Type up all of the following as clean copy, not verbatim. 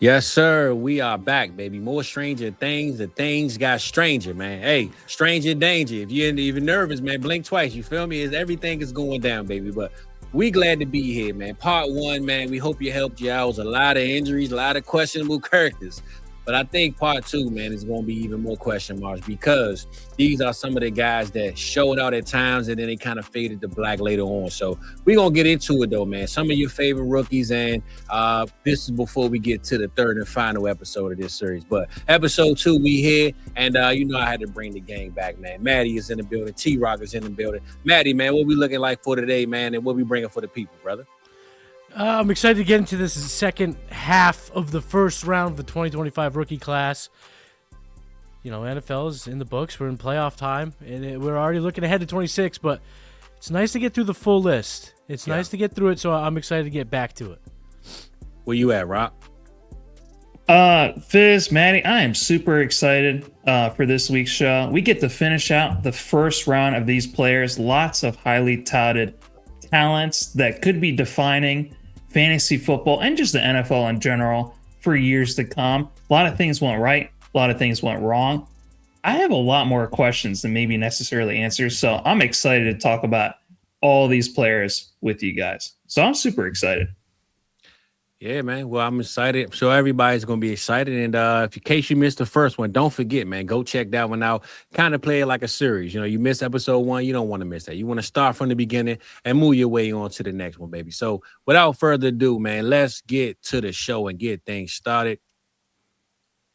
Yes, sir. We are back, baby. More stranger things. The things got stranger, man. Hey, stranger danger. If you're even nervous, man, blink twice. You feel me? Is everything is going down, baby. But we glad to be here, man. Part one, man. We hope you helped you out. It was a lot of injuries, a lot of questionable characters. But I think part two, man, is going to be even more question marks because these are some of the guys that showed out at times and then they kind of faded to black later on. So we're going to get into it, though, man. Some of your favorite rookies and this is before we get to the third and final episode of this series. But episode two, we here. And I had to bring the gang back, man. Matty is in the building. T-Rock is in the building. Matty, man, what we looking like for today, man? And what we bringing for the people, brother? I'm excited to get into this second half of the first round of the 2025 rookie class. NFL is in the books. We're in playoff time, and we're already looking ahead to 26, but it's nice to get through the full list. It's nice to get through it, so I'm excited to get back to it. Where you at, Rock? Fizz, Matty, I am super excited for this week's show. We get to finish out the first round of these players. Lots of highly touted talents that could be defining fantasy football and just the NFL in general for years to come. A lot of things went right. A lot of things went wrong. I have a lot more questions than maybe necessarily answers. So I'm excited to talk about all these players with you guys. So I'm super excited. Yeah, man. Well, I'm excited. I'm sure everybody's going to be excited. And if in case you missed the first one, don't forget, man, go check that one out. Kind of play it like a series. You missed episode one. You don't want to miss that. You want to start from the beginning and move your way on to the next one, baby. So without further ado, man, let's get to the show and get things started.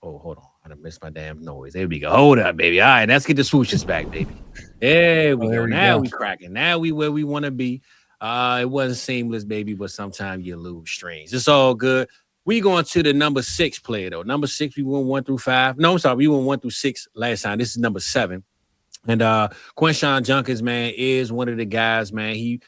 Oh, hold on. I done missed my damn noise. There we go. Hold up, baby. All right, let's get the swooshes back, baby. There we go. Now we cracking. Now we where we want to be. It wasn't seamless, baby, but sometimes you lose strings. It's all good. We going to the number 6 player, though. Number 6, we went 1 through 5. No, I'm sorry. We went 1 through 6 last time. This is number 7. And Quinshon Judkins, man, is one of the guys, man. He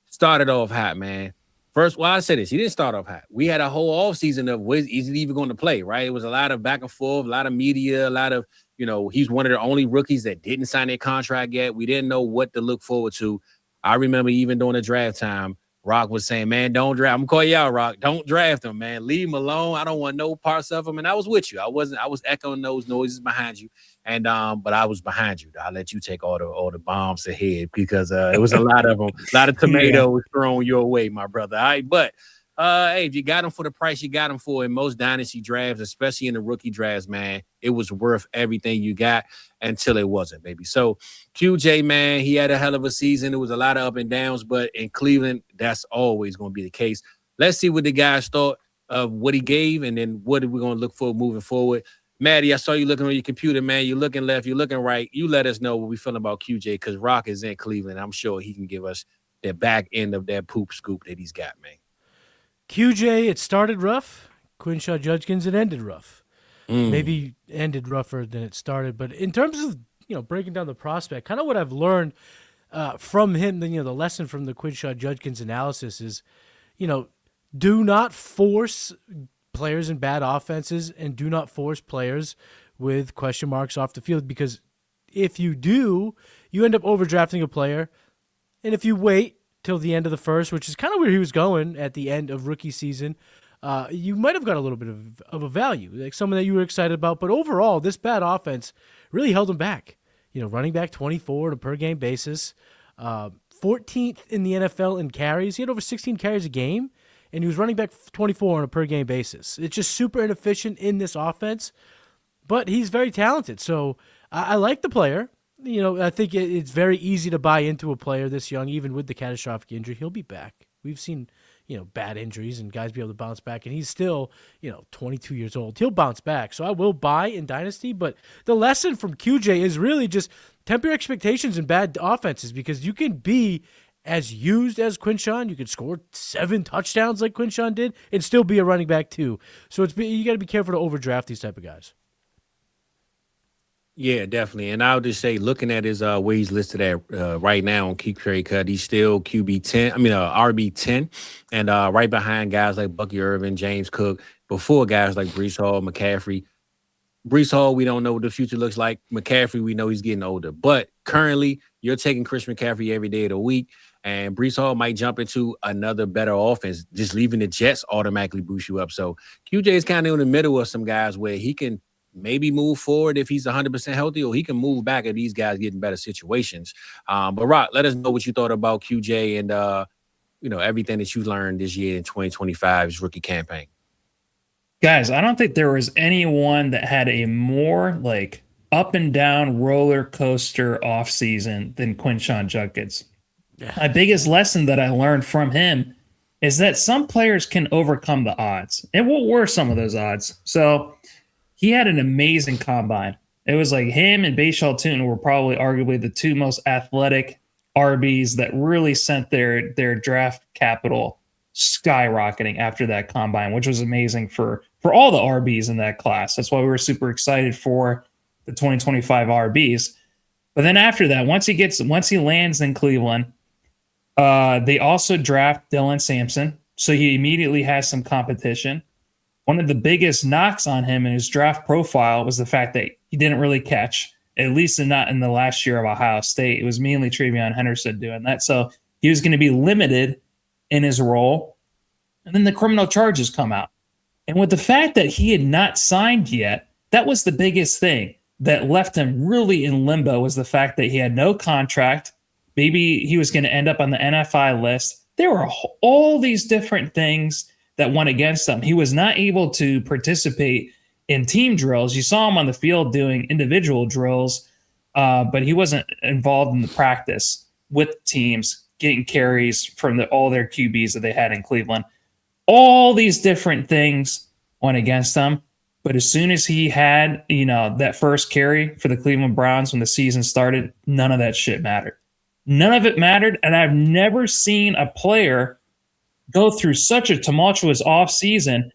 started off hot, man. First, I say this. He didn't start off hot. We had a whole offseason of is he even going to play, right? It was a lot of back and forth, a lot of media, a lot of, he's one of the only rookies that didn't sign their contract yet. We didn't know what to look forward to. I remember even during the draft time, Rock was saying, man, don't draft. I'm going to call you out, Rock. Don't draft him, man. Leave him alone. I don't want no parts of him. And I was with you. I was echoing those noises behind you. And but I was behind you. I let you take all the bombs ahead because it was a lot of them, a lot of tomatoes thrown your way, my brother. All right. But hey, if you got him for the price you got him for in most dynasty drafts, especially in the rookie drafts, man, it was worth everything you got until it wasn't, baby. So QJ, man, he had a hell of a season. There was a lot of up and downs, but in Cleveland, that's always going to be the case. Let's see what the guys thought of what he gave, and then what are we going to look for moving forward. Matty, I saw you looking on your computer, man. You're looking left, you're looking right. You let us know what we feeling about QJ because Rock is in Cleveland. I'm sure he can give us the back end of that poop scoop that he's got, man. QJ, it started rough. Quinshon Judkins, it ended rough. Maybe ended rougher than it started. But in terms of, breaking down the prospect, kind of what I've learned from him, the lesson from the Quinshon Judkins analysis is, do not force players in bad offenses and do not force players with question marks off the field because if you do, you end up overdrafting a player. And if you wait till the end of the first, which is kind of where he was going at the end of rookie season, you might have got a little bit of a value, like someone that you were excited about. But overall, this bad offense really held him back. Running back 24 on a per-game basis, 14th in the NFL in carries. He had over 16 carries a game, and he was running back 24 on a per-game basis. It's just super inefficient in this offense, but he's very talented. So I like the player. I think it's very easy to buy into a player this young, even with the catastrophic injury. He'll be back. We've seen, bad injuries and guys be able to bounce back, and he's still, 22 years old. He'll bounce back. So I will buy in Dynasty, but the lesson from QJ is really just temper your expectations in bad offenses because you can be as used as Quinshon. You could score 7 touchdowns like Quinshon did and still be a running back too. So you got to be careful to overdraft these type of guys. Yeah, definitely. And I'll just say, looking at his where he's listed at right now on Keep Trade Cut, he's still RB 10, and right behind guys like Bucky Irvin, James Cook, before guys like Breece Hall, McCaffrey. Brees Hall, we don't know what the future looks like. McCaffrey, we know he's getting older. But currently, you're taking Chris McCaffrey every day of the week, and Brees Hall might jump into another better offense. Just leaving the Jets automatically boost you up. So QJ is kind of in the middle of some guys where he can maybe move forward if he's 100% healthy, or he can move back if these guys get in better situations. But Rock, let us know what you thought about QJ and everything that you learned this year in 2025's rookie campaign. Guys, I don't think there was anyone that had a more like up and down roller coaster offseason than Quinshon Judkins. Yeah. My biggest lesson that I learned from him is that some players can overcome the odds. And what were some of those odds? So he had an amazing combine. It was like him and Bashal Tune were probably arguably the two most athletic RBs that really sent their draft capital skyrocketing after that combine, which was amazing for all the RBs in that class. That's why we were super excited for the 2025 RBs. But then after that, once he lands in Cleveland, they also draft Dylan Sampson. So he immediately has some competition. One of the biggest knocks on him in his draft profile was the fact that he didn't really catch, at least not in the last year of Ohio State. It was mainly Travion Henderson doing that. So he was going to be limited in his role. And then the criminal charges come out. And with the fact that he had not signed yet, that was the biggest thing that left him really in limbo, was the fact that he had no contract. Maybe he was going to end up on the NFI list. There were all these different things that went against him. He was not able to participate in team drills. You saw him on the field doing individual drills, but he wasn't involved in the practice with teams, getting carries from all their QBs that they had in Cleveland. All these different things went against him. But as soon as he had, that first carry for the Cleveland Browns when the season started, none of that shit mattered. None of it mattered. And I've never seen a player go through such a tumultuous offseason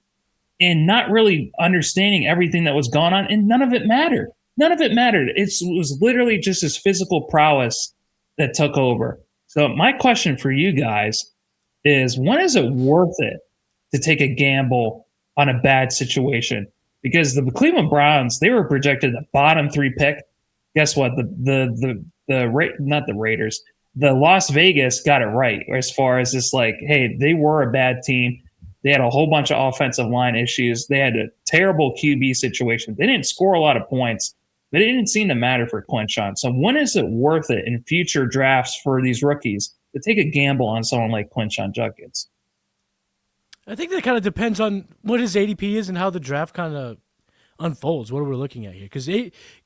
and not really understanding everything that was going on. And none of it mattered. None of it mattered. It was literally just his physical prowess that took over. So my question for you guys is, when is it worth it to take a gamble on a bad situation? Because the Cleveland Browns, they were projected a bottom 3 pick. Guess what? Not the Raiders. The Las Vegas got it right as far as this, like, hey, they were a bad team. They had a whole bunch of offensive line issues. They had a terrible QB situation. They didn't score a lot of points, but it didn't seem to matter for Quinshon. So when is it worth it in future drafts for these rookies to take a gamble on someone like Quinshon Judkins? I think that kind of depends on what his ADP is and how the draft kind of unfolds, what we're looking at here. Because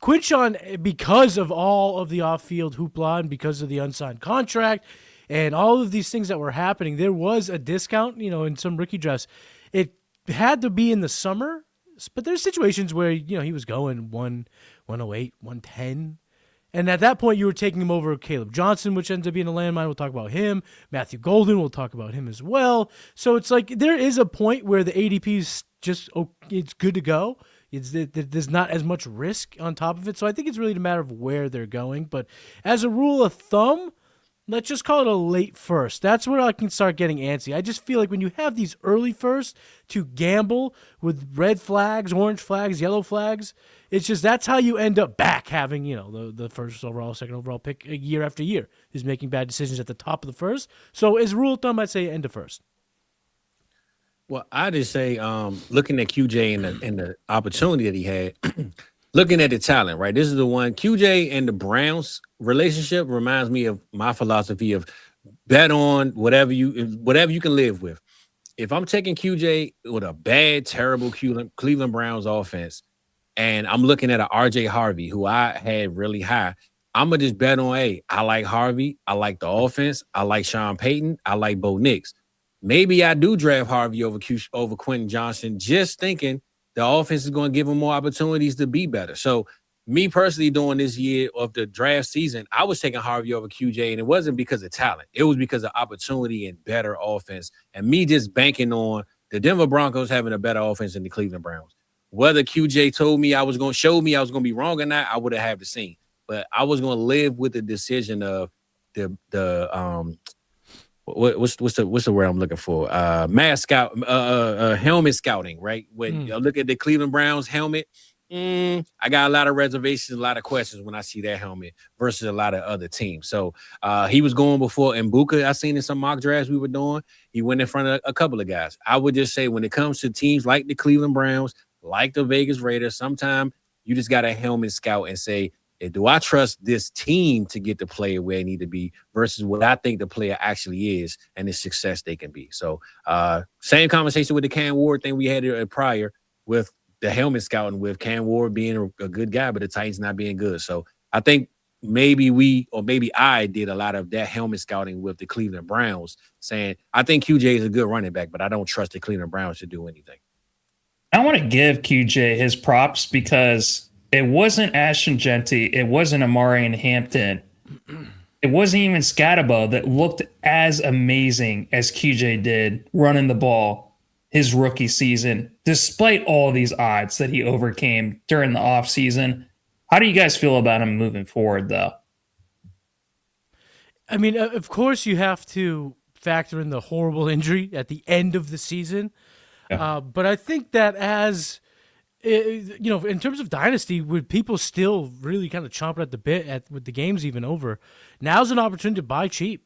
Quinshon, because of all of the off-field hoopla and because of the unsigned contract and all of these things that were happening, there was a discount, in some rookie drafts. It had to be in the summer, but there's situations where, he was going 108, 110. And at that point, you were taking him over Kaleb Johnson, which ends up being a landmine. We'll talk about him. Matthew Golden, we'll talk about him as well. So it's like there is a point where the ADP is just, it's good to go. There's not as much risk on top of it. So I think it's really a matter of where they're going. But as a rule of thumb, let's just call it a late first. That's where I can start getting antsy. I just feel like when you have these early first to gamble with red flags, orange flags, yellow flags, it's just that's how you end up back having, the first overall, second overall pick year after year, is making bad decisions at the top of the first. So as a rule of thumb, I'd say end of first. Well, I just say, looking at QJ and the opportunity that he had, looking at the talent, right? This is the one. QJ and the Browns relationship reminds me of my philosophy of bet on whatever you can live with. If I'm taking QJ with a bad, terrible Cleveland Browns offense, and I'm looking at an RJ Harvey, who I had really high, I'm going to just bet on, hey, I like Harvey. I like the offense. I like Sean Payton. I like Bo Nix. Maybe I do draft Harvey over Quentin Johnson, just thinking the offense is going to give him more opportunities to be better. So me personally, during this year of the draft season, I was taking Harvey over QJ, and it wasn't because of talent. It was because of opportunity and better offense, and me just banking on the Denver Broncos having a better offense than the Cleveland Browns. Whether QJ told me I was going to be wrong or not, I would have to see. But I was going to live with the decision of what's the word I'm looking for? Helmet scouting, right? When you look at the Cleveland Browns helmet, I got a lot of reservations, a lot of questions when I see that helmet versus a lot of other teams. So he was going before Embuka. I seen in some mock drafts we were doing. He went in front of a couple of guys. I would just say when it comes to teams like the Cleveland Browns, like the Vegas Raiders, sometimes you just got a helmet scout and say, hey, do I trust this team to get the player where they need to be versus what I think the player actually is and the success they can be. So same conversation with the Cam Ward thing we had prior with the helmet scouting with Cam Ward being a good guy, but the Titans not being good. So I think maybe maybe I did a lot of that helmet scouting with the Cleveland Browns, saying I think QJ is a good running back, but I don't trust the Cleveland Browns to do anything. I want to give QJ his props because it wasn't Ashton Genty, it wasn't Amari and Hampton, it wasn't even Scatabo that looked as amazing as QJ did running the ball his rookie season, despite all these odds that he overcame during the offseason. How do you guys feel about him moving forward, though? I mean, of course, you have to factor in the horrible injury at the end of the season. Yeah. But I think that in terms of Dynasty, with people still really kind of chomping at the bit with the games even over, now's an opportunity to buy cheap.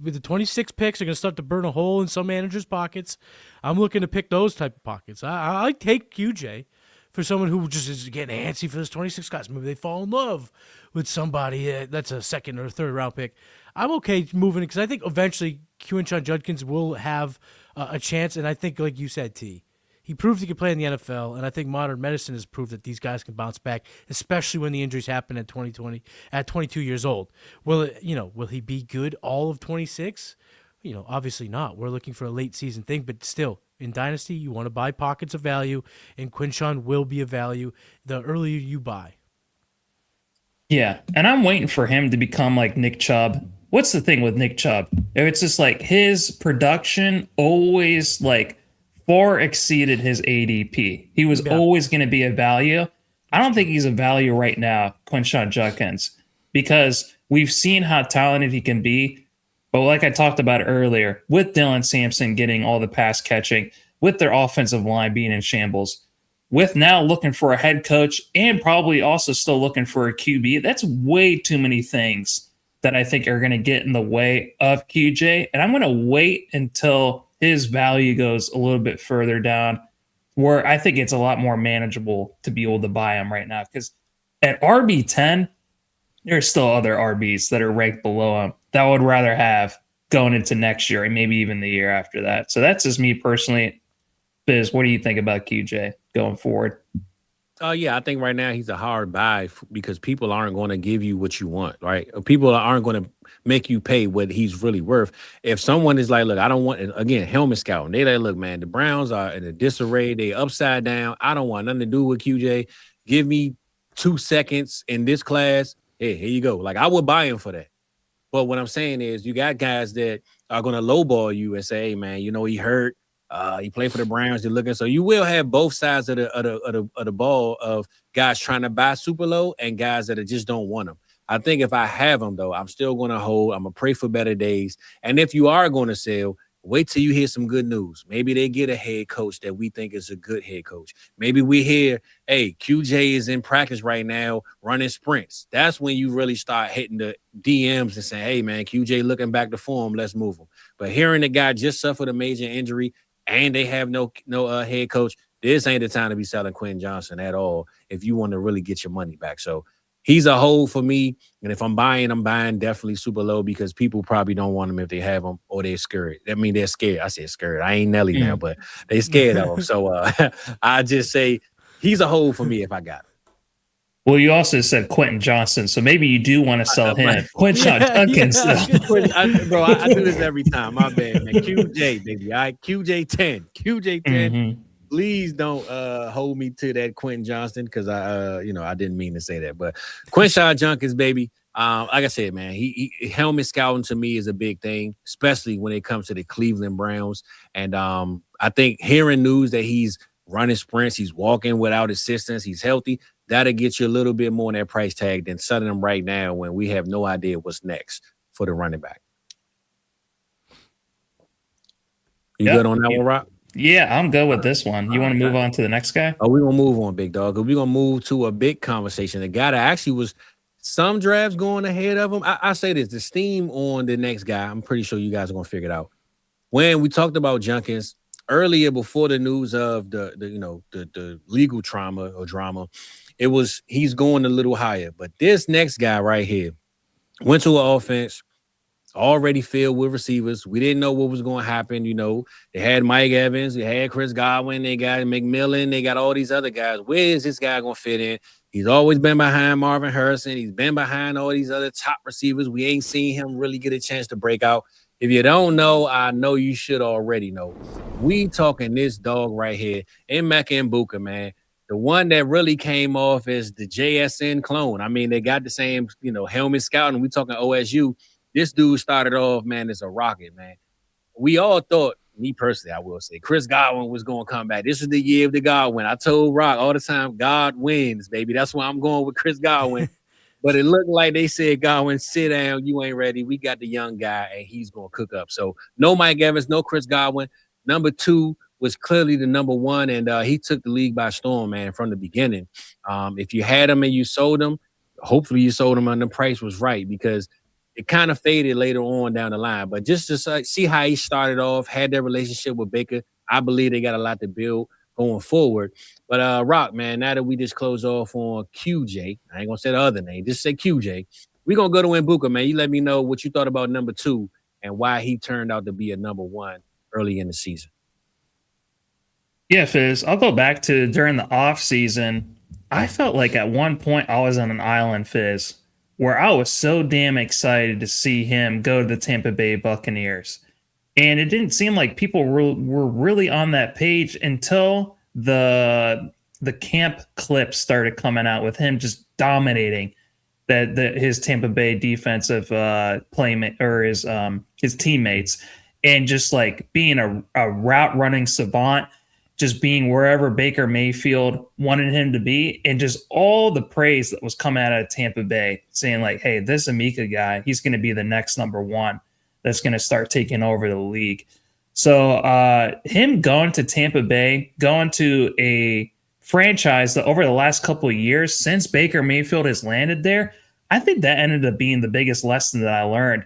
With the 26 picks, they're going to start to burn a hole in some managers' pockets. I'm looking to pick those type of pockets. I take QJ for someone who just is getting antsy for those 26 guys. Maybe they fall in love with somebody that's a second or third round pick. I'm okay moving because I think eventually Quinshon Judkins will have a chance. And I think, like you said, T, he proved he could play in the NFL, and I think modern medicine has proved that these guys can bounce back, especially when the injuries happen at 22 years old. Will he be good all of 26? Obviously not. We're looking for a late season thing, but still, in Dynasty, you want to buy pockets of value, and Quinshon will be a value the earlier you buy. Yeah, and I'm waiting for him to become like Nick Chubb. What's the thing with Nick Chubb? It's just like his production always far exceeded his ADP. He was always going to be a value. I don't think he's a value right now, Quinshon Judkins, because we've seen how talented he can be. But like I talked about earlier, with Dylan Sampson getting all the pass catching, with their offensive line being in shambles, with now looking for a head coach and probably also still looking for a QB, that's way too many things that I think are going to get in the way of QJ. And I'm going to wait until his value goes a little bit further down where I think it's a lot more manageable to be able to buy him right now. Because at RB10, there's still other RBs that are ranked below him that I would rather have going into next year and maybe even the year after that. So that's just me personally. Biz, what do you think about QJ going forward? Yeah, I think right now he's a hard buy because people aren't going to give you what you want, right? People aren't going to make you pay what he's really worth. If someone is like, look, I don't want, again, helmet scouting, they like, look, man, the Browns are in a disarray. They upside down. I don't want nothing to do with QJ. Give me 2 seconds in this class. Hey, here you go. Like, I would buy him for that. But what I'm saying is you got guys that are going to lowball you and say, hey, man, he hurt. He played for the Browns. They're looking, so you will have both sides of the ball of guys trying to buy super low and guys that just don't want them. I think if I have them though, I'm still going to hold. I'm gonna pray for better days. And if you are going to sell, wait till you hear some good news. Maybe they get a head coach that we think is a good head coach. Maybe we hear, hey, QJ is in practice right now running sprints. That's when you really start hitting the DMs and saying, hey man, QJ looking back to form. Let's move him. But hearing the guy just suffered a major injury, and they have no head coach, this ain't the time to be selling Quinn Johnson at all if you want to really get your money back. So he's a hold for me. And if I'm buying definitely super low because people probably don't want him if they have him or they're scared. I mean, they're scared. I said scared. I ain't Nelly now, but they scared of him. So I just say he's a hold for me if I got him. Well, you also said Quentin Johnson, so maybe you do want to sell him. Quinshon Judkins. Bro, I do this every time. My bad, man. QJ, baby. All right, QJ10. QJ10. Mm-hmm. Please don't hold me to that Quentin Johnson because I didn't mean to say that. But Quinshon Judkins, baby. Like I said, man, he helmet scouting to me is a big thing, especially when it comes to the Cleveland Browns. And I think hearing news that he's running sprints, he's walking without assistance, he's healthy, that'll get you a little bit more on that price tag than selling them right now when we have no idea what's next for the running back. You good on that one, Rob? Yeah, I'm good with this one. You want to move on to the next guy? Oh, we're gonna move on, big dog. We're gonna move to a big conversation. The guy that actually was some drafts going ahead of him. I say this: the steam on the next guy. I'm pretty sure you guys are gonna figure it out. When we talked about Judkins earlier, before the news of the legal trauma or drama, it was he's going a little higher. But this next guy right here went to an offense already filled with receivers. We didn't know what was going to happen. They had Mike Evans, they had Chris Godwin, they got McMillan, they got all these other guys. Where is this guy going to fit in? He's always been behind Marvin Harrison. He's been behind all these other top receivers. We ain't seen him really get a chance to break out. If you don't know, I know you should already know. We talking this dog right here, Emeka Egbuka, man. The one that really came off as the JSN clone. I mean, they got the same, helmet scouting. We talking OSU. This dude started off, man, as a rocket, man. We all thought, me personally, I will say, Chris Godwin was going to come back. This is the year of the Godwin. I told Rock all the time, God wins, baby. That's why I'm going with Chris Godwin. But it looked like they said, Godwin, sit down. You ain't ready. We got the young guy, and he's going to cook up. So no Mike Evans, no Chris Godwin. Number 2 was clearly the number 1, and he took the league by storm, man, from the beginning. If you had him and you sold him, hopefully you sold him and the price was right, because it kind of faded later on down the line. But just to see how he started off, had that relationship with Baker, I believe they got a lot to build going forward. But Rock, man, now that we just close off on QJ, I ain't gonna say the other name, just say QJ. We're gonna go to Egbuka, man. You let me know what you thought about number 2 and why he turned out to be a number 1 early in the season. Yeah, Fizz. I'll go back to during the off season. I felt like at one point I was on an island, Fizz, where I was so damn excited to see him go to the Tampa Bay Buccaneers. And it didn't seem like people were really on that page until the camp clips started coming out with him just dominating his Tampa Bay defensive playmate or his teammates, and just like being a route running savant, just being wherever Baker Mayfield wanted him to be, and just all the praise that was coming out of Tampa Bay, saying like, hey, this Emeka guy, he's going to be the next number 1 that's going to start taking over the league. So him going to Tampa Bay, going to a franchise that over the last couple of years since Baker Mayfield has landed there, I think that ended up being the biggest lesson that I learned,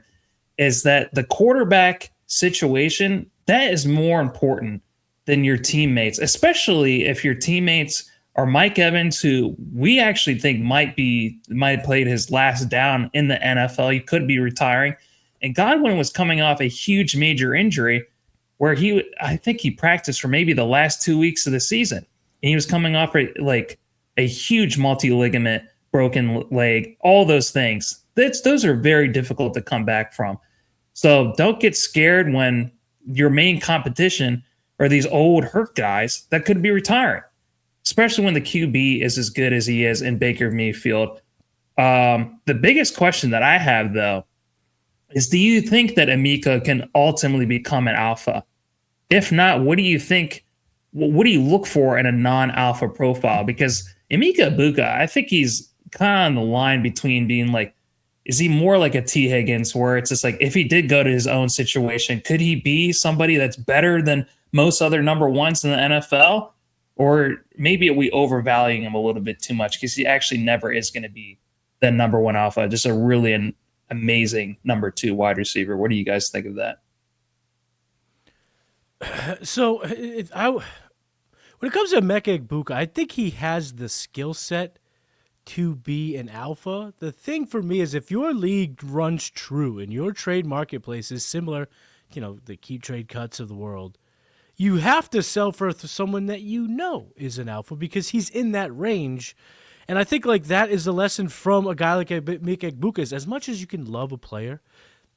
is that the quarterback situation, that is more important than your teammates, especially if your teammates are Mike Evans, who we actually think might have played his last down in the NFL. He could be retiring. And Godwin was coming off a huge major injury where I think he practiced for maybe the last 2 weeks of the season. And he was coming off a huge multi-ligament, broken leg, all those things. Those are very difficult to come back from. So don't get scared when your main competition are these old hurt guys that could be retiring, especially when the QB is as good as he is in Baker Mayfield. The biggest question that I have, though, is do you think that Emeka can ultimately become an alpha? If not, what do you think? What do you look for in a non-alpha profile? Because Emeka Egbuka, I think he's kind of on the line between being like, is he more like a T. Higgins, where it's just like, if he did go to his own situation, could he be somebody that's better than most other number 1s in the NFL? Or maybe are we overvaluing him a little bit too much, because he actually never is going to be the number 1 alpha, just a really an amazing number 2 wide receiver. What do you guys think of that? So when it comes to Emeka Egbuka, I think he has the skill set to be an alpha. The thing for me is, if your league runs true and your trade marketplace is similar, the keep trade cuts of the world, you have to sell for someone that is an alpha, because he's in that range. And I think like that is the lesson from a guy like Emeka Egbuka, is as much as you can love a player,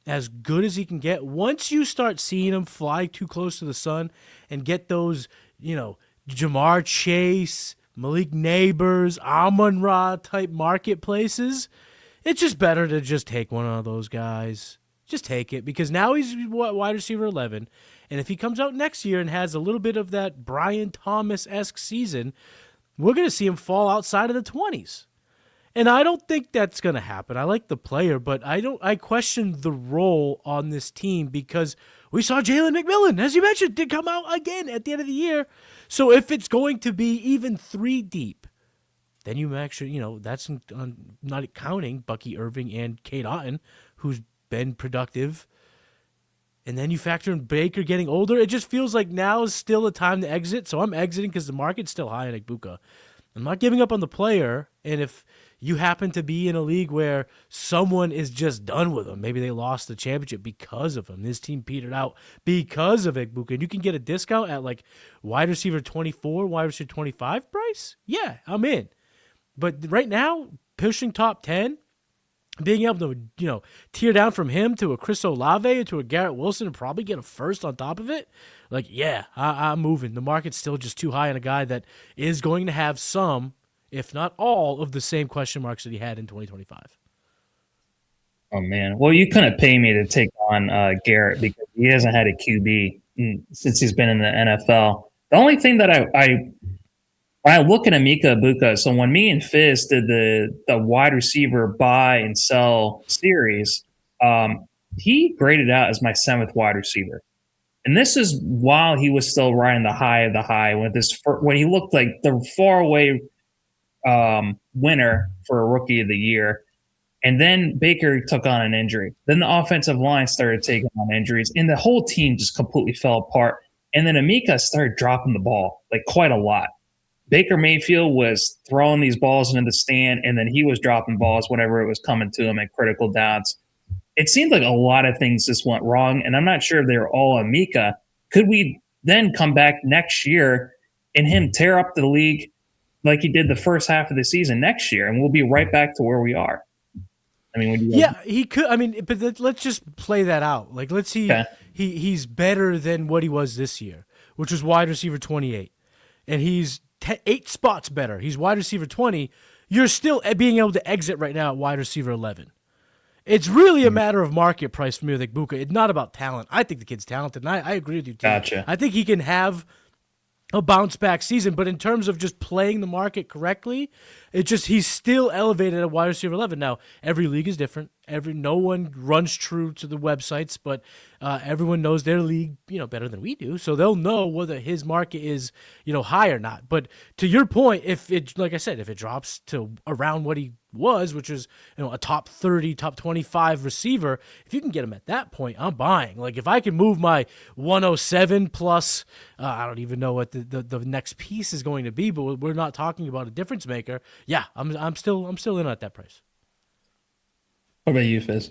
as good as he can get, once you start seeing him fly too close to the sun and get those, Jamar Chase, Malik Neighbors, Amon-Ra type marketplaces, it's just better to just take one of those guys. Just take it, because now he's wide receiver 11. And if he comes out next year and has a little bit of that Brian Thomas-esque season, we're going to see him fall outside of the 20s. And I don't think that's going to happen. I like the player, but I question the role on this team, because We saw Jalen McMillan, as you mentioned, did come out again at the end of the year. So if it's going to be even 3 deep, then you actually, that's not counting Bucky Irving and Kate Otten, who's been productive. And then you factor in Baker getting older. It just feels like now is still a time to exit. So I'm exiting because the market's still high in Egbuka. I'm not giving up on the player. And if you happen to be in a league where someone is just done with him, maybe they lost the championship because of him, this team petered out because of Egbuka, and you can get a discount at like wide receiver 24, wide receiver 25 price, yeah, I'm in. But right now, pushing top 10, being able to, tear down from him to a Chris Olave to a Garrett Wilson and probably get a first on top of it, like, yeah, I'm moving. The market's still just too high on a guy that is going to have some, if not all, of the same question marks that he had in 2025. Oh, man. Well, you couldn't pay me to take on Garrett because he hasn't had a QB since he's been in the NFL. The only thing that I look at Egbuka, so when me and Fizz did the wide receiver buy and sell series, he graded out as my 7th wide receiver. And this is while he was still riding the high of the high when he looked like the faraway winner for a rookie of the year. And then Baker took on an injury. Then the offensive line started taking on injuries, and the whole team just completely fell apart. And then Emeka started dropping the ball like quite a lot. Baker Mayfield was throwing these balls into the stand, and then he was dropping balls whenever it was coming to him at critical downs. It seemed like a lot of things just went wrong, and I'm not sure if they were all Emeka. Could we then come back next year and him tear up the league like he did the first half of the season next year, and we'll be right back to where we are? I mean, he could. I mean, but let's just play that out. Like, let's see, he's better than what he was this year, which was wide receiver 28, and he's 8 spots better. He's wide receiver 20. You're still being able to exit right now at wide receiver 11. It's really a matter of market price for me with Egbuka. It's not about talent. I think the kid's talented, and I agree with you, too. Gotcha. I think he can have a bounce-back season, but in terms of just playing the market correctly, he's still elevated at wide receiver 11. Now, every league is different. No one runs true to the websites, but everyone knows their league, better than we do. So they'll know whether his market is, high or not. But to your point, like I said, if it drops to around what he was, which is a top 30, top 25 receiver, if you can get him at that point, I'm buying. Like, if I can move my 107 plus, I don't even know what the next piece is going to be, but we're not talking about a difference maker. Yeah, I'm still in at that price. What about you, Fizz?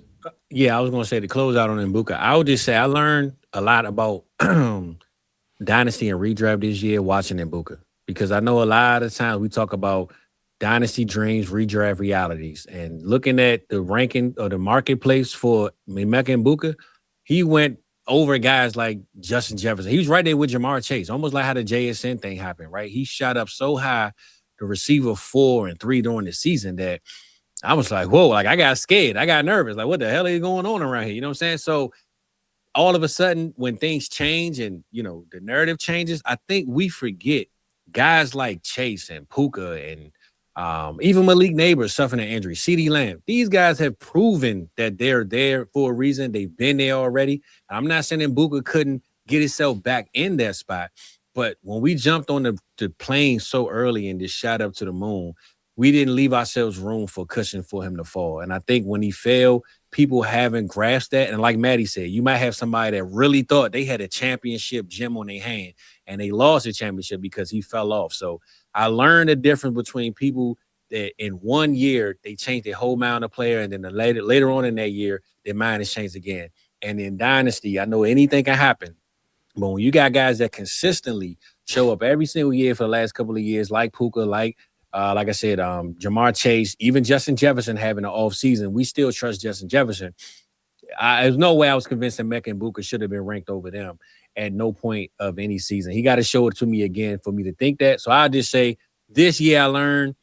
Yeah, I was going to say to close out on Egbuka, I would just say I learned a lot about Dynasty and redraft this year watching Egbuka, because I know a lot of times we talk about Dynasty dreams, redraft realities, and looking at the ranking or the marketplace for Emeka Egbuka, he went over guys like Justin Jefferson. He was right there with Jamar Chase, almost like how the JSN thing happened, right? He shot up so high, the receiver 4 and 3 during the season, that I was like, whoa, like I got scared. I got nervous. Like, what the hell is going on around here? You know what I'm saying? So all of a sudden, when things change and, the narrative changes, I think we forget guys like Chase and Puka and even Malik Neighbors suffering an injury, CeeDee Lamb. These guys have proven that they're there for a reason. They've been there already. I'm not saying Egbuka couldn't get himself back in that spot, but when we jumped on the plane so early and just shot up to the moon, we didn't leave ourselves room for cushion for him to fall. And I think when he fell, people haven't grasped that. And like Matty said, you might have somebody that really thought they had a championship gem on their hand and they lost the championship because he fell off. So I learned the difference between people that in 1 year, they changed their whole mind of player, and then later on in that year, their mind has changed again. And in Dynasty, I know anything can happen. But when you got guys that consistently show up every single year for the last couple of years, like Puka, like I said, Jamar Chase, even Justin Jefferson having an off season, we still trust Justin Jefferson. There's no way I was convinced that Emeka Egbuka should have been ranked over them at no point of any season. He got to show it to me again for me to think that. So I'll just say this year I learned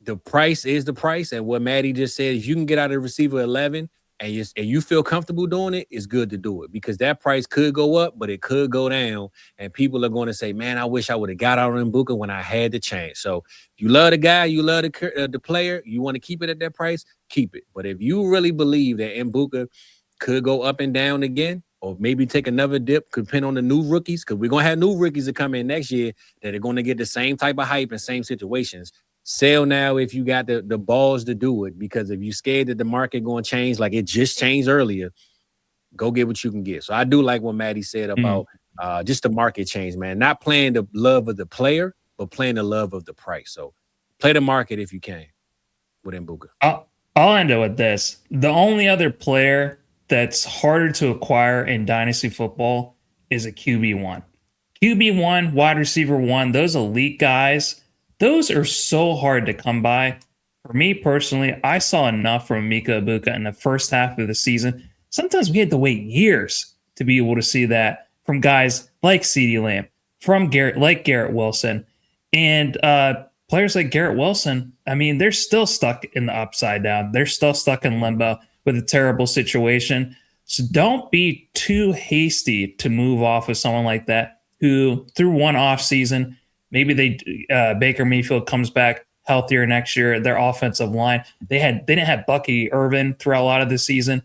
the price is the price. And what Matty just said, if you can get out of the receiver 11 and you feel comfortable doing it, it's good to do it, because that price could go up, but it could go down. And people are going to say, man, I wish I would have got out on Egbuka when I had the chance. So if you love the guy, you love the player, you want to keep it at that price, keep it. But if you really believe that Egbuka could go up and down again, or maybe take another dip, could depend on the new rookies, because we're gonna have new rookies that come in next year that are gonna get the same type of hype and same situations. Sell now if you got the balls to do it, because if you scared that the market gonna change, like it just changed earlier, go get what you can get. So I do like what Matty said about just the market change, man. Not playing the love of the player, but playing the love of the price. So play the market if you can with Egbuka. I'll end it with this. The only other player that's harder to acquire in Dynasty football is a QB1. QB1, wide receiver 1, those elite guys, those are so hard to come by. For me personally, I saw enough from Egbuka in the first half of the season. Sometimes we had to wait years to be able to see that from guys like CeeDee Lamb, from Garrett Wilson, and players like Garrett Wilson. I mean, they're still stuck in the upside down. They're still stuck in limbo with a terrible situation. So don't be too hasty to move off of someone like that who, through one off season, maybe Baker Mayfield comes back healthier next year. Their offensive line, they didn't have Bucky Irvin throughout a lot of the season.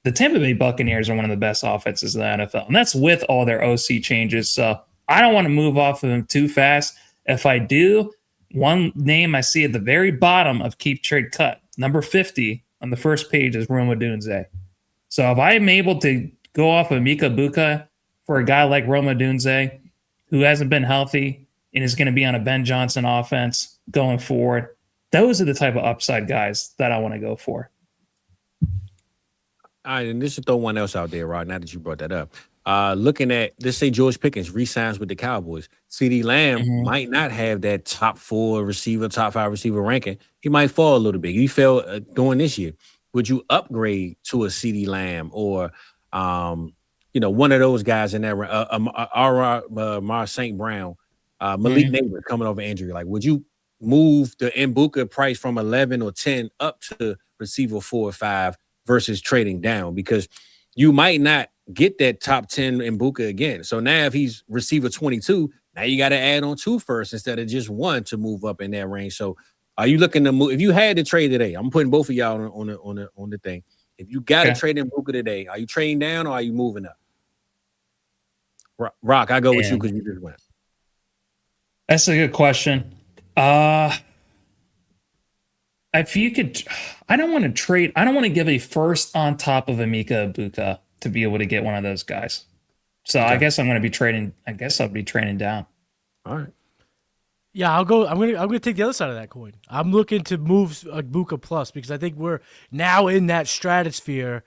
The Tampa Bay Buccaneers are one of the best offenses in the NFL, and that's with all their OC changes. So I don't want to move off of them too fast. If I do, one name I see at the very bottom of Keep Trade Cut, number 50 on the first page, is Roma Dunze. So if I'm able to go off of Egbuka for a guy like Roma Dunze, who hasn't been healthy and is going to be on a Ben Johnson offense going forward, those are the type of upside guys that I want to go for. All right, and just to throw one else out there, Rod, now that you brought that up. Looking at, let's say George Pickens re-signs with the Cowboys. CeeDee Lamb might not have that top 4 receiver, top 5 receiver ranking. He might fall a little bit. He fell during this year. Would you upgrade to a CeeDee Lamb or, one of those guys in that, Mar St. Brown, Malik Neighbors coming over injury? Like, would you move the Egbuka price from 11 or 10 up to receiver 4 or 5 versus trading down? Because you might not get that top 10 Egbuka again. So now if he's receiver 22, now you got to add on 2 first instead of just 1 to move up in that range. So are you looking to move? If you had to trade today, I'm putting both of y'all on the thing. If you got to trade Egbuka today, are you trading down or are you moving up? Rock, I go with you because you just went. That's a good question. If you could, I don't want to trade. I don't want to give a first on top of Egbuka to be able to get one of those guys. So I guess I'm going to be trading. I guess I'll be trading down. All right. Yeah, I'll go. I'm gonna take the other side of that coin. I'm looking to move Egbuka plus because I think we're now in that stratosphere.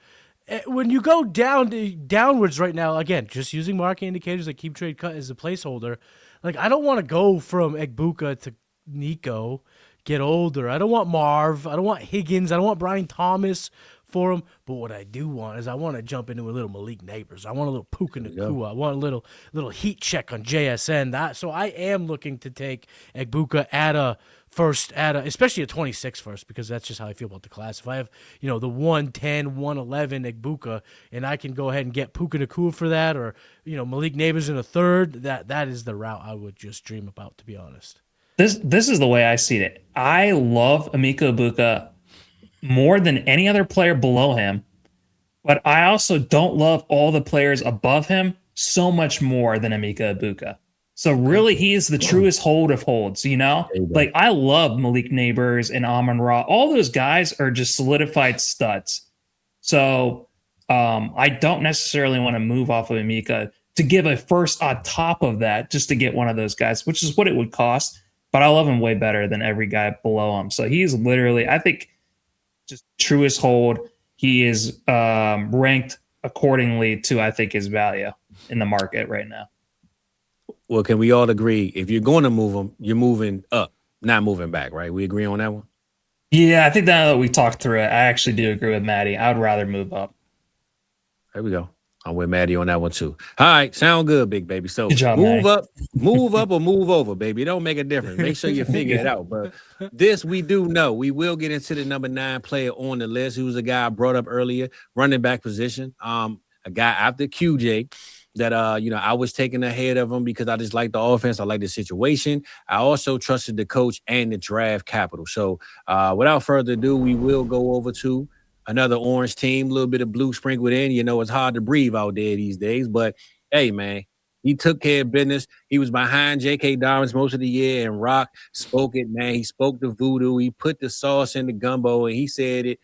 When you go downwards right now, again, just using market indicators like Keep Trade Cut as a placeholder. Like I don't want to go from Egbuka to Nico. Get older. I don't want Marv. I don't want Higgins. I don't want Brian Thomas for him. But what I do want is I want to jump into a little Malik Neighbors. I want a little Puka Nacua. I want a little heat check on JSN. So I am looking to take Egbuka at a first, especially a 26 first, because that's just how I feel about the class. If I have, the 110, 111 Egbuka, and I can go ahead and get Puka Nacua for that, or, Malik Neighbors in a third, that is the route I would just dream about, to be honest. This is the way I see it. I love Egbuka more than any other player below him, but I also don't love all the players above him so much more than Egbuka. So really, he is the truest hold of holds. Like I love Malik Neighbors and Amon-Ra. All those guys are just solidified studs. So I don't necessarily want to move off of Emeka to give a first on top of that just to get one of those guys, which is what it would cost. But I love him way better than every guy below him. So he's literally, I think, just truest hold. He is ranked accordingly to, I think, his value in the market right now. Well, can we all agree, if you're going to move him, you're moving up, not moving back, right? We agree on that one? Yeah, I think now that we talked through it, I actually do agree with Matty. I would rather move up. There we go. I'm with Matty on that one too. All right, sound good, big baby. So good job, move Matty. move up or move over, baby. It don't make a difference. Make sure you figure it out. But this we do know. We will get into the number 9 player on the list, who's a guy I brought up earlier, running back position. A guy after QJ that I was taking ahead of him because I just like the offense. I like the situation. I also trusted the coach and the draft capital. So without further ado, we will go over to another orange team, a little bit of blue sprinkled in. You know, it's hard to breathe out there these days. But hey, man, he took care of business. He was behind J.K. Dobbins most of the year, and Rock spoke it, man. He spoke the voodoo. He put the sauce in the gumbo, and he said it.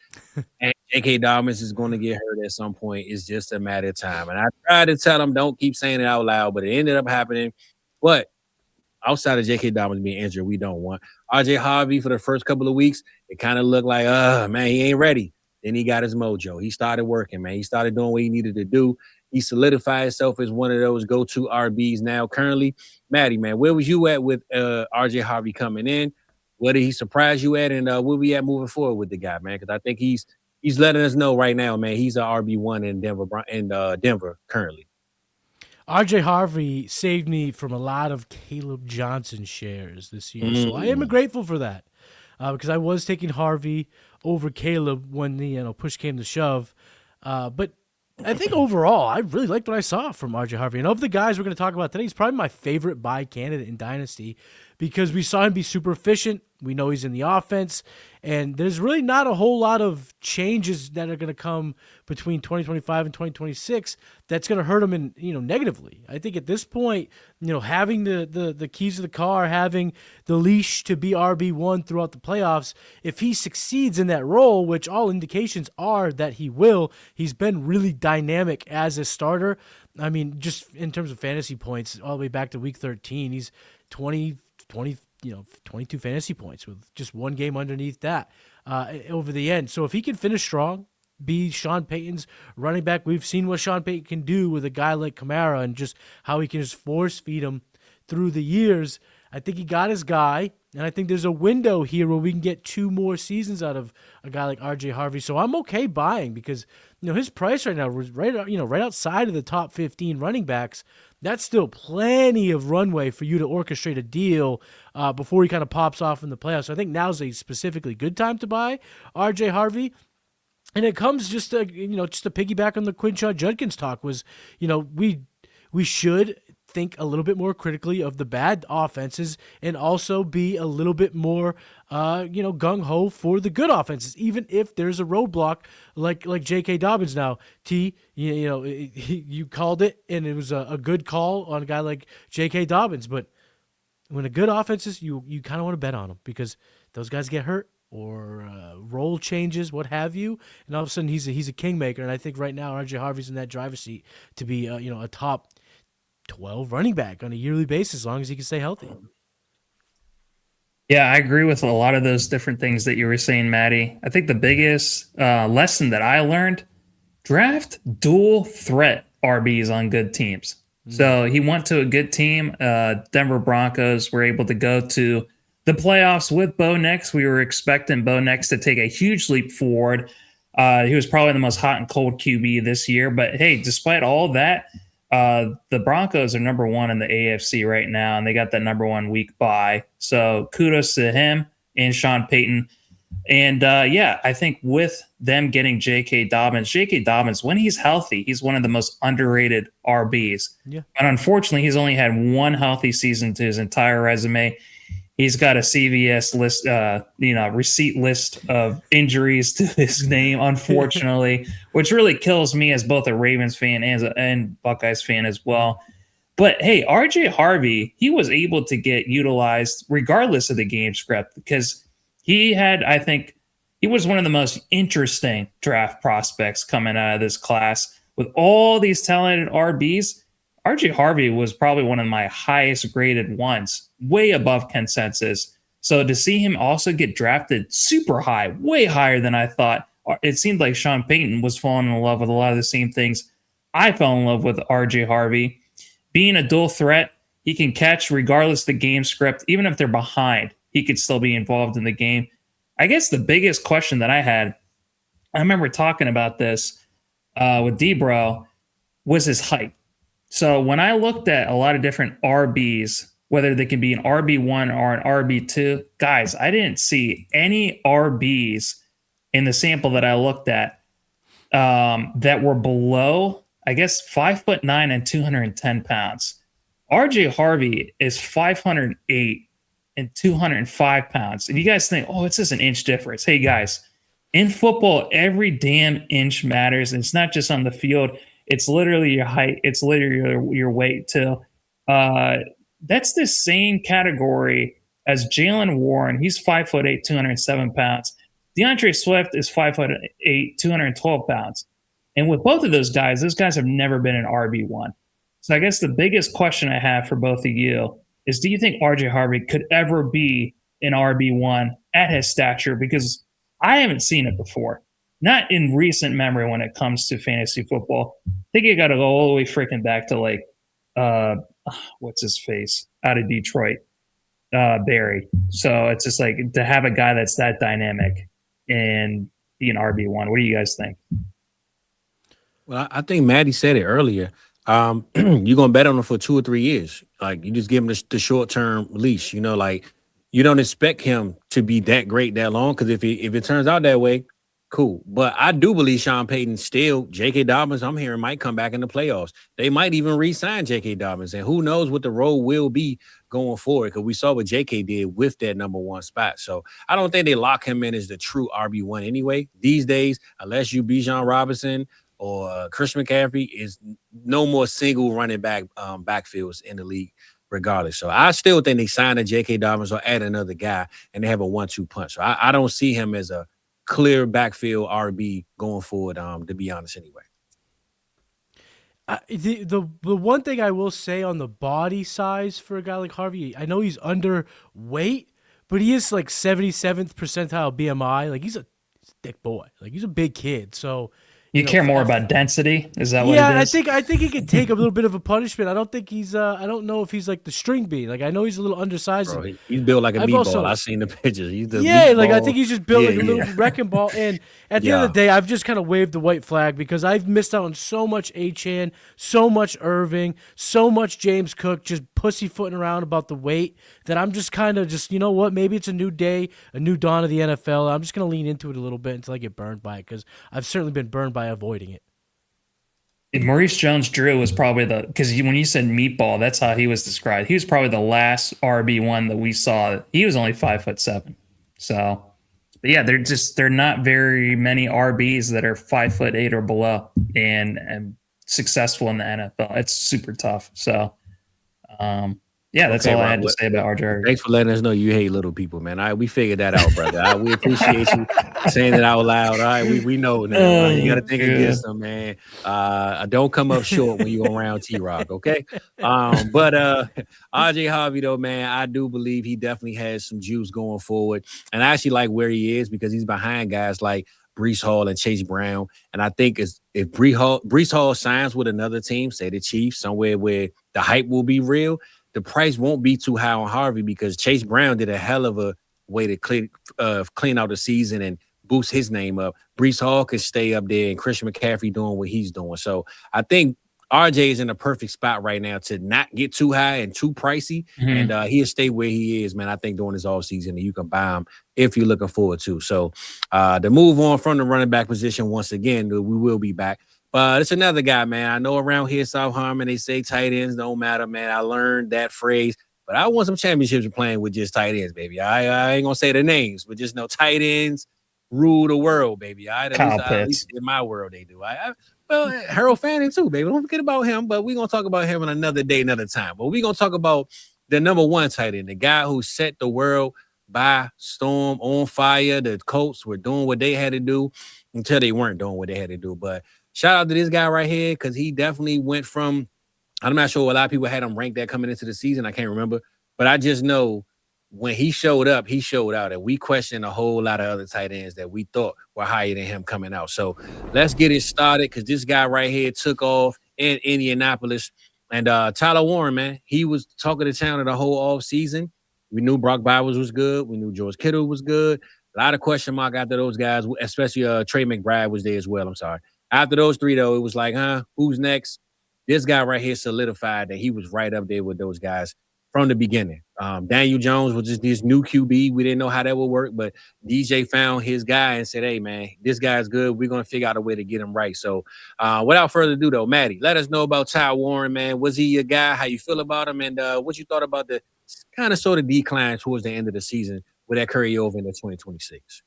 And J.K. Dobbins is going to get hurt at some point. It's just a matter of time. And I tried to tell him, don't keep saying it out loud, but it ended up happening. But outside of J.K. Dobbins being injured, we don't want RJ Harvey for the first couple of weeks. It kind of looked like, man, he ain't ready. Then he got his mojo. He started working, man. He started doing what he needed to do. He solidified himself as one of those go-to RBs now. Currently, Matty, man, where was you at with RJ Harvey coming in? What did he surprise you at, and where we at moving forward with the guy, man? Because I think he's letting us know right now, man. He's a RB1 in Denver currently. RJ Harvey saved me from a lot of Kaleb Johnson shares this year, so I am grateful for that because I was taking Harvey over Kaleb when the push came to shove. But I think overall, I really liked what I saw from RJ Harvey. And of the guys we're going to talk about today, he's probably my favorite buy candidate in Dynasty because we saw him be super efficient. We know he's in the offense, and there's really not a whole lot of changes that are going to come between 2025 and 2026 that's going to hurt him in negatively. I think at this point, having the keys to the car, having the leash to be RB1 throughout the playoffs, if he succeeds in that role, which all indications are that he will, he's been really dynamic as a starter. I mean, just in terms of fantasy points, all the way back to week 13, he's 22 fantasy points with just one game underneath that over the end. So if he can finish strong, be Sean Payton's running back, we've seen what Sean Payton can do with a guy like Kamara and just how he can just force feed him through the years. I think he got his guy, and I think there's a window here where we can get 2 more seasons out of a guy like RJ Harvey. So I'm okay buying because his price right now was right outside of the top 15 running backs. That's still plenty of runway for you to orchestrate a deal before he kind of pops off in the playoffs. So I think now's a specifically good time to buy RJ Harvey. And it comes just to piggyback on the Quinshon Judkins talk was, we should think a little bit more critically of the bad offenses and also be a little bit more, gung-ho for the good offenses, even if there's a roadblock like J.K. Dobbins now. You called it, and it was a good call on a guy like J.K. Dobbins. But when a good offense is, you kind of want to bet on them because those guys get hurt or role changes, what have you, and all of a sudden he's a kingmaker. And I think right now RJ Harvey's in that driver's seat to be a top 12 running back on a yearly basis as long as he can stay healthy. Yeah, I agree with a lot of those different things that you were saying, Matty. I think the biggest lesson that I learned, draft dual threat RBs on good teams. So he went to a good team. Denver Broncos were able to go to the playoffs with Bo Nix. We were expecting Bo Nix to take a huge leap forward. He was probably the most hot and cold QB this year. But hey, despite all that, the Broncos are number 1 in the AFC right now, and they got that number 1 week bye. So kudos to him and Sean Payton. And I think with them getting J.K. Dobbins, when he's healthy, he's one of the most underrated RBs. Yeah. And unfortunately, he's only had one healthy season to his entire resume. He's got a CVS list, receipt list of injuries to his name, unfortunately, which really kills me as both a Ravens fan and Buckeyes fan as well. But hey, RJ Harvey, he was able to get utilized regardless of the game script because he was one of the most interesting draft prospects coming out of this class. With all these talented RBs, RJ Harvey was probably one of my highest graded ones, way above consensus. So to see him also get drafted super high, way higher than I thought, it seemed like Sean Payton was falling in love with a lot of the same things I fell in love with RJ Harvey. Being a dual threat, he can catch regardless of the game script. Even if they're behind, he could still be involved in the game. I guess the biggest question that I had, I remember talking about this with D-Bro, was his height. So when I looked at a lot of different RBs, whether they can be an RB1 or an RB2, guys, I didn't see any RBs in the sample that I looked at that were below, I guess, 5'9" and 210 pounds. RJ Harvey is 508 and 205 pounds. And you guys think, oh, it's just an inch difference. Hey, guys, In football, every damn inch matters. And it's not just on the field. It's literally your height. It's literally your weight too. Uh, that's the same category as Jalen Warren. He's 5'8", 207 pounds. DeAndre Swift is 5'8", 212 pounds. And with both of those guys have never been an RB1. So I guess the biggest question I have for both of you is, do you think RJ Harvey could ever be an RB1 at his stature? Because I haven't seen it before. Not in recent memory when it comes to fantasy football. I think you got to go all the way freaking back to like, what's his face out of Detroit, Barry. So it's just like to have a guy that's that dynamic and be an RB1. What do you guys think? Well, I think Matty said it earlier. You're gonna bet on him for 2 or 3 years. Like you just give him the short term leash. You know, like you don't expect him to be that great that long. Because if it turns out that way, cool. But I do believe Sean Payton still, J.K. Dobbins, I'm hearing might come back in the playoffs. They might even re-sign J.K. Dobbins, and who knows what the role will be going forward. Because we saw what J.K. did with that number one spot. So I don't think they lock him in as the true RB1 anyway. These days, unless you Bijan Robinson or Christian McCaffrey, is no more single running back backfields in the league, regardless. So I still think they sign a J.K. Dobbins or add another guy, and they have a 1-2 punch. So I don't see him as a clear backfield RB going forward. To be honest, anyway. The one thing I will say on the body size for a guy like Harvey, I know he's underweight, but he is like 77th percentile BMI. Like he's a thick boy. Like he's a big kid. So you care more about density? Is that what it is? Yeah, I think he could take a little bit of a punishment. I don't think he's I don't know if he's like the string bean. Like I know he's a little undersized. Bro, he's built like a meatball. I've seen the pictures. He's the like I think he's just built like a little wrecking ball. And at the end of the day, I've just kind of waved the white flag because I've missed out on so much Achane, so much Irving, so much James Cook just pussyfooting around about the weight that I'm just kind of just, you know what, maybe it's a new day, a new dawn of the NFL. I'm just going to lean into it a little bit until I get burned by it because I've certainly been burned by avoiding it. Maurice Jones-Drew was probably because when you said meatball, that's how he was described. He was probably the last RB1 that we saw. He was only 5'7". So, but yeah, they're not very many RBs that are 5'8" or below and successful in the NFL. It's super tough. So, yeah, that's all I had to say about RJ. Thanks for letting us know you hate little people, man. We figured that out, brother. We appreciate you saying it out loud. All right, we know now. You got to think against them, man. Don't come up short when you're around T-Rock, okay? But RJ Harvey, though, man, I do believe he definitely has some juice going forward. And I actually like where he is because he's behind guys like Breece Hall and Chase Brown. And I think if Breece Hall signs with another team, say the Chiefs, somewhere where the hype will be real, the price won't be too high on Harvey because Chase Brown did a hell of a way to clean out the season and boost his name up. Breece Hall could stay up there and Christian McCaffrey doing what he's doing. So I think RJ is in a perfect spot right now to not get too high and too pricey. Mm-hmm. And he'll stay where he is, man, I think during this offseason. And you can buy him if you're looking forward to. So to move on from the running back position, once again, we will be back. But it's another guy, man. I know around here, South Harmon, they say tight ends don't matter, man. I learned that phrase. But I won some championships playing with just tight ends, baby. I ain't going to say the names, but just know tight ends rule the world, baby. At least in my world, they do. Well, Harold Fanning too, baby. Don't forget about him, but we're going to talk about him on another day, another time. But we're going to talk about the number one tight end, the guy who set the world by storm, on fire. The Colts were doing what they had to do until they weren't doing what they had to do. But shout out to this guy right here because he definitely went from, I'm not sure a lot of people had him ranked that coming into the season. I can't remember. But I just know when he showed up, he showed out. And we questioned a whole lot of other tight ends that we thought were higher than him coming out. So let's get it started because this guy right here took off in Indianapolis. And Tyler Warren, man, he was talking to town the whole offseason. We knew Brock Bowers was good. We knew George Kittle was good. A lot of question mark after those guys, especially Trey McBride was there as well. I'm sorry. After those three, though, it was like, who's next? This guy right here solidified that he was right up there with those guys from the beginning. Daniel Jones was just this new QB. We didn't know how that would work, but DJ found his guy and said, hey, man, this guy's good. We're going to figure out a way to get him right. So without further ado, though, Matty, let us know about Ty Warren, man. Was he your guy? How you feel about him? And what you thought about the kind of sort of decline towards the end of the season with that carry over into 2026?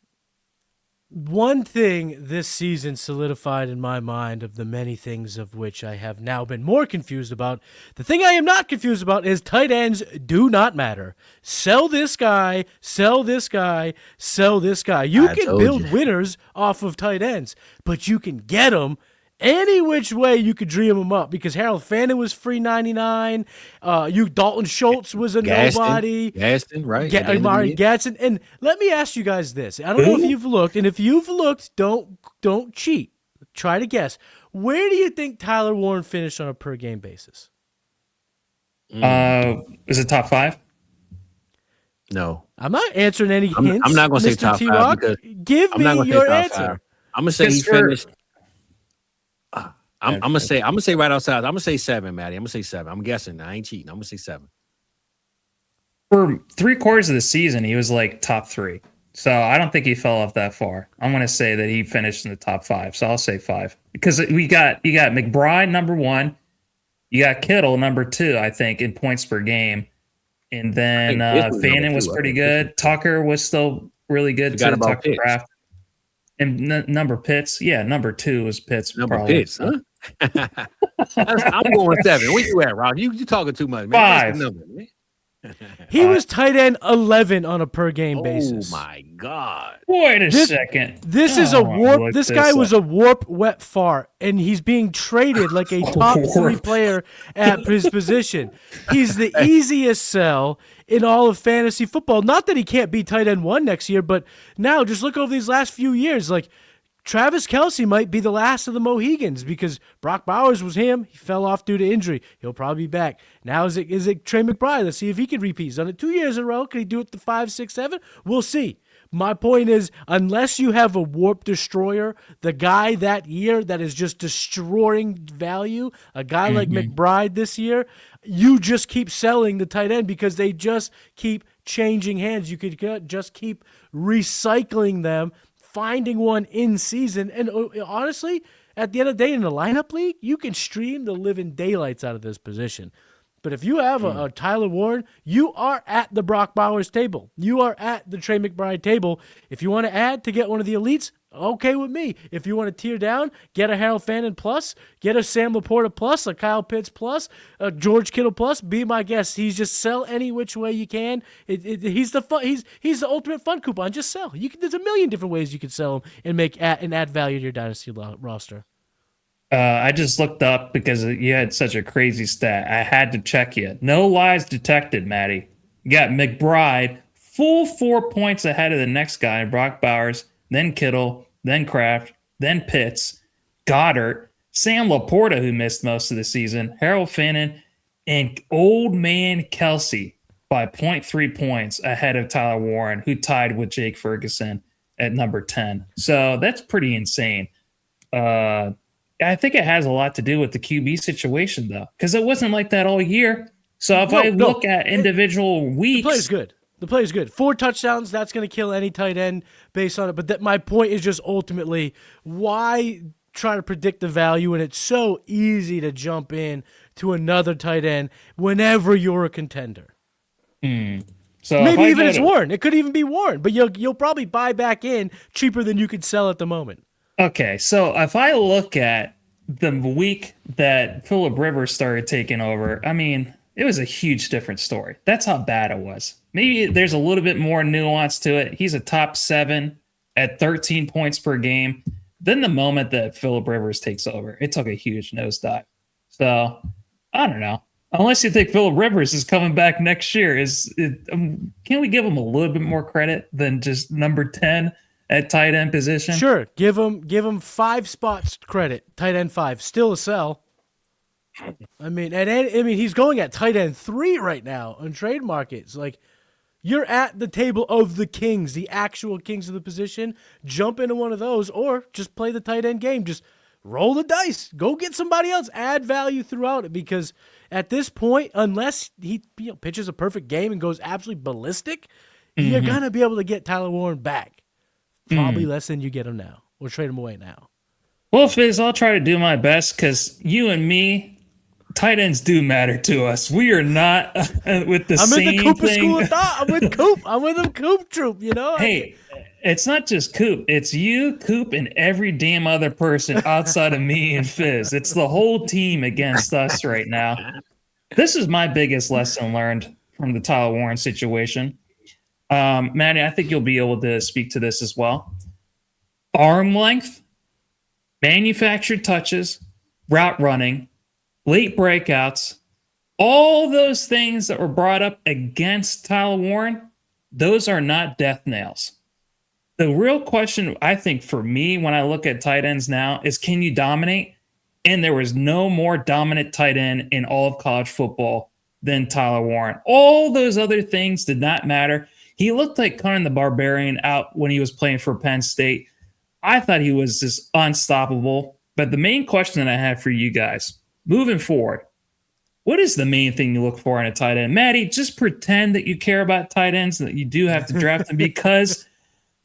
One thing this season solidified in my mind of the many things of which I have now been more confused about. The thing I am not confused about is tight ends do not matter. Sell this guy, sell this guy, sell this guy. You I can told build you. winners off of tight ends, but you can get them any which way you could dream them up because Harold Fannin was free 99. Dalton Schultz was a nobody. Gaston, right? At the end of the Amari year. Gatson. And let me ask you guys this. I don't know if you've looked, and if you've looked, don't cheat. Try to guess. Where do you think Tyler Warren finished on a per game basis? Is it top 5? No, I'm not answering any hints. I'm not going to say Mr. top T-Rock. 5 because Give I'm not me going to your say top answer. 5. I'm going to say he Because for- finished. I'm gonna say right outside. I'm gonna say 7, Matty. I'm gonna say 7. I'm guessing. I ain't cheating. I'm gonna say 7. For 3/4 of the season, he was like top 3. So I don't think he fell off that far. I'm going to say that he finished in the top 5. So I'll say 5 because you got McBride number 1, you got Kittle number 2, I think in points per game, and then Fannin was pretty good. Tucker was still really good too. About Tucker Pitts. Craft and number Pitts. Yeah, number 2 was Pitts. Number probably. Pitts, huh? I'm going 7. Where you at, Rob? You talking too much, man. That's 5. the number, man. He was tight end 11 on a per game basis. Oh my God! Wait a second. This is a warp. This guy was a warp wet fart, and he's being traded like a top 3 player at his position. He's the easiest sell in all of fantasy football. Not that he can't be tight end 1 next year, but now just look over these last few years. Like Travis Kelce might be the last of the Mohegans because Brock Bowers was him. He fell off due to injury. He'll probably be back. Now is it Trey McBride? Let's see if he can repeat. He's done it 2 years in a row. Can he do it to 5, 6, 7? We'll see. My point is, unless you have a warp destroyer, the guy that year that is just destroying value, a guy like McBride this year, you just keep selling the tight end because they just keep changing hands. You could just keep recycling them, finding one in season. And honestly, at the end of the day, in the lineup league, you can stream the living daylights out of this position. But if you have a Tyler Warren, you are at the Brock Bowers table. You are at the Trey McBride table. If you want to add to get one of the elites, okay with me. If you want to tear down, get a Harold Fannin plus, get a Sam Laporta plus, a Kyle Pitts plus, a George Kittle plus. Be my guest. He's just sell any which way you can. He's the fun. He's the ultimate fun coupon. Just sell. There's a million different ways you can sell him and add value to your dynasty roster. I just looked up because you had such a crazy stat. I had to check you. No lies detected, Matty. You got McBride full 4 points ahead of the next guy, Brock Bowers, then Kittle, then Kraft, then Pitts, Goddard, Sam Laporta, who missed most of the season, Harold Fannin, and old man Kelce by 0.3 points ahead of Tyler Warren, who tied with Jake Ferguson at number 10. So that's pretty insane. I think it has a lot to do with the QB situation, though, because it wasn't like that all year. So if I look at individual weeks, the play's good. The play's good. 4 touchdowns, that's going to kill any tight end based on it. But my point is just ultimately, why try to predict the value when it's so easy to jump in to another tight end whenever you're a contender? So maybe even it's Warren. It could even be Warren, but you'll probably buy back in cheaper than you could sell at the moment. Okay, so if I look at the week that Phillip Rivers started taking over, I mean, it was a huge different story. That's how bad it was. Maybe there's a little bit more nuance to it. He's a top 7 at 13 points per game. Then the moment that Phillip Rivers takes over, it took a huge nosedive. So, I don't know. Unless you think Phillip Rivers is coming back next year, can we give him a little bit more credit than just number 10 at tight end position? Sure. Give him 5 spots credit. Tight end 5. Still a sell. I mean, he's going at tight end 3 right now on trade markets. Like, you're at the table of the kings, the actual kings of the position. Jump into one of those, or just play the tight end game. Just roll the dice. Go get somebody else. Add value throughout it, because at this point, unless he pitches a perfect game and goes absolutely ballistic, you're gonna be able to get Tyler Warren back. Probably less than you get him now, or trade him away now. Well, Fizz, I'll try to do my best, because you and me, tight ends do matter to us. We are not with the I'm same in the Cooper thing. school of thought. I'm with Coop. I'm with the Coop troop, Hey, It's not just Coop. It's you, Coop, and every damn other person outside of me and Fizz. It's the whole team against us right now. This is my biggest lesson learned from the Tyler Warren situation. Matty, I think you'll be able to speak to this as well. Arm length, manufactured touches, route running, late breakouts, all those things that were brought up against Tyler Warren, those are not death nails. The real question, I think, for me, when I look at tight ends now is, can you dominate? And there was no more dominant tight end in all of college football than Tyler Warren. All those other things did not matter. He looked like Conan the Barbarian out when he was playing for Penn State. I thought he was just unstoppable. But the main question that I have for you guys, moving forward, what is the main thing you look for in a tight end? Matty, just pretend that you care about tight ends and that you do have to draft them, because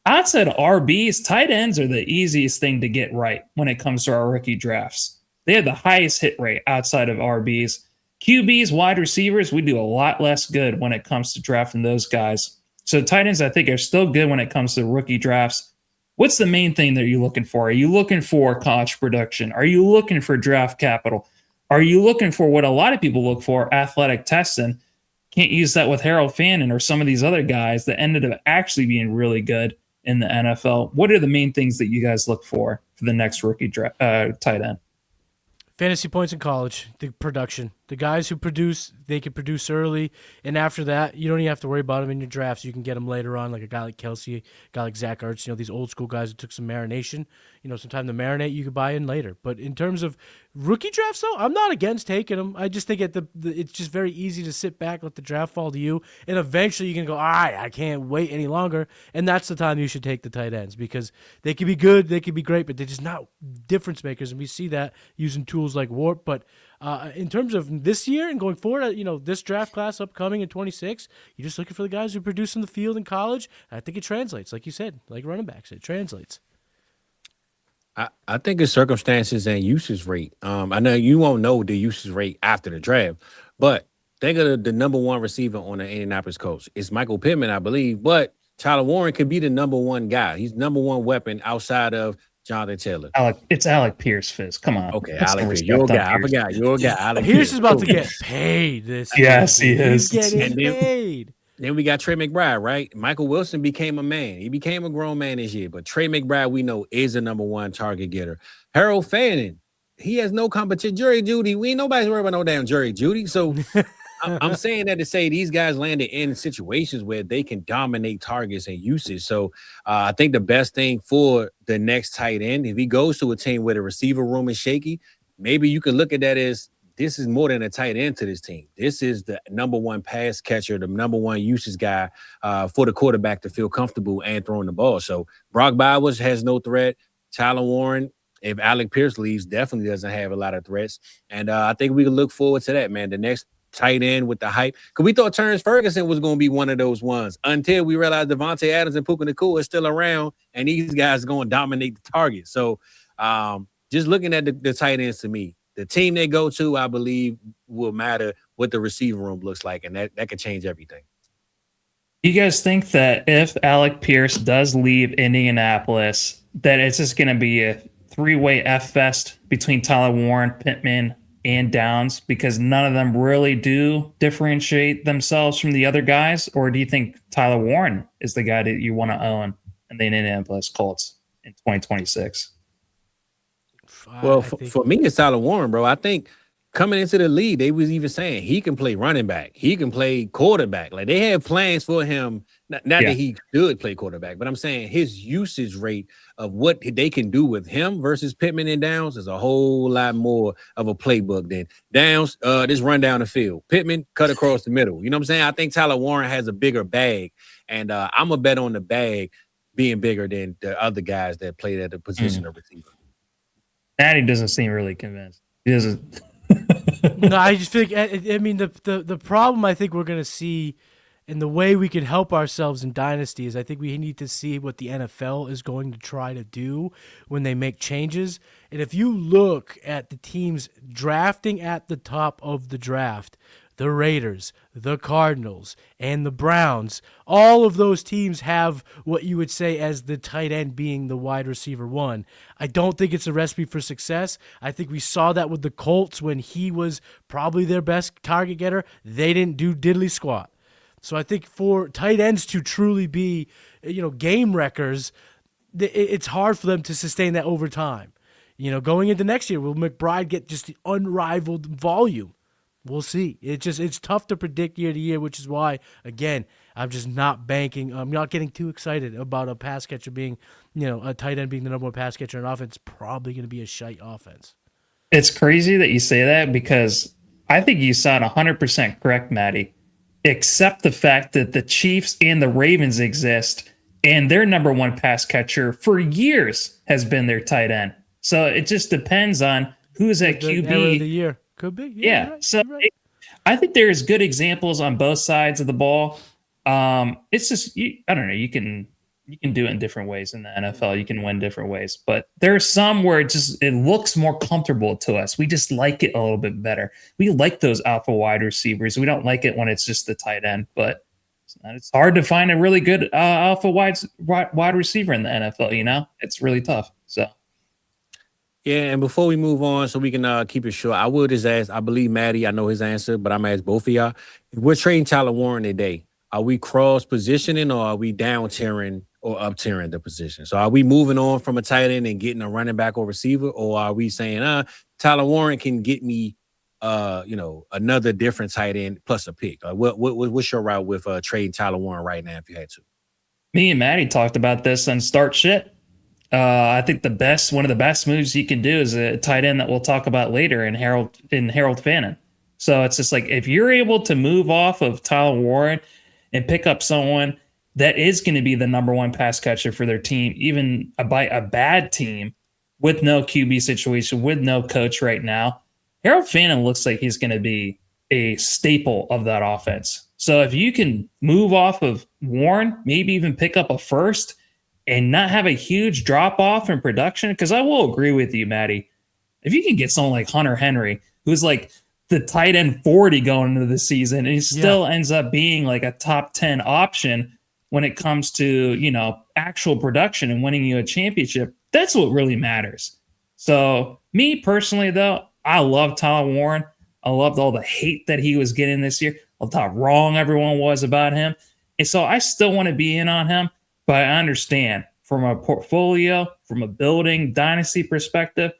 outside of RBs, tight ends are the easiest thing to get right when it comes to our rookie drafts. They have the highest hit rate outside of RBs. QBs, wide receivers, we do a lot less good when it comes to drafting those guys. So tight ends, I think, are still good when it comes to rookie drafts. What's the main thing that you're looking for? Are you looking for college production? Are you looking for draft capital? Are you looking for what a lot of people look for, athletic testing? Can't use that with Harold Fannin or some of these other guys that ended up actually being really good in the NFL. What are the main things that you guys look for the next rookie tight end? Fantasy points in college, the production. The guys who produce, they can produce early, and after that, you don't even have to worry about them in your drafts. You can get them later on, like a guy like Kelsey, a guy like Zach Ertz, these old school guys who took some marination. Some time to marinate, you could buy in later. But in terms of rookie drafts, though, I'm not against taking them. I just think it's just very easy to sit back, let the draft fall to you, and eventually you can go, all right, I can't wait any longer, and that's the time you should take the tight ends, because they can be good, they can be great, but they're just not difference makers, and we see that using tools like Warp. But in terms of this year and going forward, this draft class upcoming in 26, you're just looking for the guys who produce in the field in college. I think it translates, like you said, like running backs. It translates. I think it's circumstances and usage rate. I know you won't know the usage rate after the draft, but think of the number one receiver on the Indianapolis Colts. It's Michael Pittman, I believe, but Tyler Warren could be the number one guy. He's number one weapon outside of Jonathan Taylor. It's Alec Pierce, Fizz. Come on. Okay, Alec Pierce. Your guy. I forgot. Your guy, Alec Pierce is about to get paid this year. Yes, he is. He's getting paid. Then we got Trey McBride, right? Michael Wilson became a man. He became a grown man this year. But Trey McBride, we know, is a number one target getter. Harold Fannin, he has no competition. Jerry Jeudy, we ain't nobody's worried about no damn Jerry Jeudy. So I'm saying that to say these guys landed in situations where they can dominate targets and usage. So I think the best thing for the next tight end, if he goes to a team where the receiver room is shaky, maybe you can look at that as this is more than a tight end to this team. This is the number one pass catcher, the number one usage guy for the quarterback to feel comfortable and throwing the ball. So Brock Bowers has no threat. Tyler Warren, if Alec Pierce leaves, definitely doesn't have a lot of threats. And I think we can look forward to that, man. The next tight end with the hype. Because we thought Terrence Ferguson was going to be one of those ones until we realized Devontae Adams and Puka Nacua are still around, and these guys are going to dominate the target. So just looking at the tight ends, to me, the team they go to, I believe, will matter what the receiver room looks like, and that could change everything. You guys think that if Alec Pierce does leave Indianapolis, that it's just going to be a three-way F fest between Tyler Warren, Pittman, and Downs, because none of them really do differentiate themselves from the other guys? Or do you think Tyler Warren is the guy that you want to own in the Indianapolis Colts in 2026? Well, for me, it's Tyler Warren, bro. I think coming into the league, they was even saying he can play running back. He can play quarterback. Like, they have plans for him. Not that he should play quarterback, but I'm saying his usage rate of what they can do with him versus Pittman and Downs is a whole lot more of a playbook than Downs. Just run down the field. Pittman, cut across the middle. You know what I'm saying? I think Tyler Warren has a bigger bag, and I'm a bet on the bag being bigger than the other guys that played at the position of receiver. Matty doesn't seem really convinced. He doesn't. No, I just think, I mean, the problem I think we're going to see in the way we can help ourselves in Dynasty is I think we need to see what the NFL is going to try to do when they make changes. And if you look at the teams drafting at the top of the draft, the Raiders, the Cardinals, and the Browns, all of those teams have what you would say as the tight end being the wide receiver one. I don't think it's a recipe for success. I think we saw that with the Colts when he was probably their best target getter. They didn't do diddly squat. So I think for tight ends to truly be, game wreckers, it's hard for them to sustain that over time. Going into next year, will McBride get just the unrivaled volume? We'll see. It's tough to predict year to year, which is why, again, I'm just not banking. I'm not getting too excited about a pass catcher being, a tight end being the number one pass catcher in offense. It's probably going to be a shite offense. It's crazy that you say that because I think you sound 100% correct, Matty, except the fact that the Chiefs and the Ravens exist and their number one pass catcher for years has been their tight end. So it just depends on who's at QB. Error of the year. Could be. Yeah. Right, So right. I think there's good examples on both sides of the ball. It's just, I don't know, you can do it in different ways in the NFL. You can win different ways, but there's some where it looks more comfortable to us. We just like it a little bit better. We like those alpha wide receivers. We don't like it when it's just the tight end, but it's hard to find a really good alpha wide receiver in the NFL. It's really tough. So. Yeah, and before we move on, so we can keep it short, I will just ask, I believe Matty, I know his answer, but I'm going to ask both of y'all. If we're trading Tyler Warren today, are we cross-positioning or are we down-tiering or up-tiering the position? So are we moving on from a tight end and getting a running back or receiver, or are we saying, Tyler Warren can get me, another different tight end plus a pick? What's your route with trading Tyler Warren right now if you had to? Me and Matty talked about this on Start Shit. I think one of the best moves you can do is a tight end that we'll talk about later in Harold Fannin. So it's just like, if you're able to move off of Tyler Warren and pick up someone that is going to be the number one pass catcher for their team, even by a bad team with no QB situation, with no coach right now, Harold Fannin looks like he's going to be a staple of that offense. So if you can move off of Warren, maybe even pick up a first and not have a huge drop off in production, because I will agree with you, Matty. If you can get someone like Hunter Henry, who's like the tight end 40 going into the season, and he still ends up being like a top 10 option when it comes to, actual production and winning you a championship, that's what really matters. So me personally, though, I love Tyler Warren. I loved all the hate that he was getting this year. I loved how wrong everyone was about him. And so I still want to be in on him. But I understand from a portfolio, from a building dynasty perspective,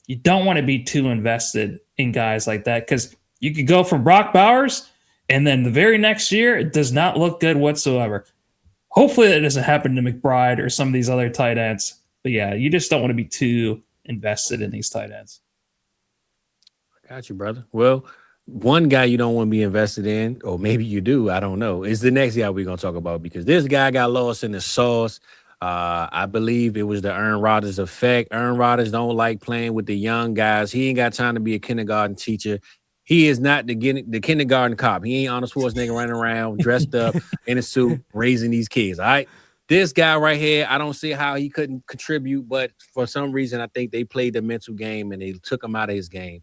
you don't want to be too invested in guys like that, because you could go from Brock Bowers and then the very next year, it does not look good whatsoever. Hopefully that doesn't happen to McBride or some of these other tight ends. But yeah, you just don't want to be too invested in these tight ends. I got you, brother. Well, one guy you don't want to be invested in, or maybe you do, I don't know, is the next guy we're going to talk about, because this guy got lost in the sauce. I believe it was the Aaron Rodgers effect. Aaron Rodgers don't like playing with the young guys. He ain't got time to be a kindergarten teacher. He is not the kindergarten cop. He ain't Arnold Schwarzenegger running around dressed up in a suit raising these kids, all right? This guy right here, I don't see how he couldn't contribute, but for some reason, I think they played the mental game and they took him out of his game.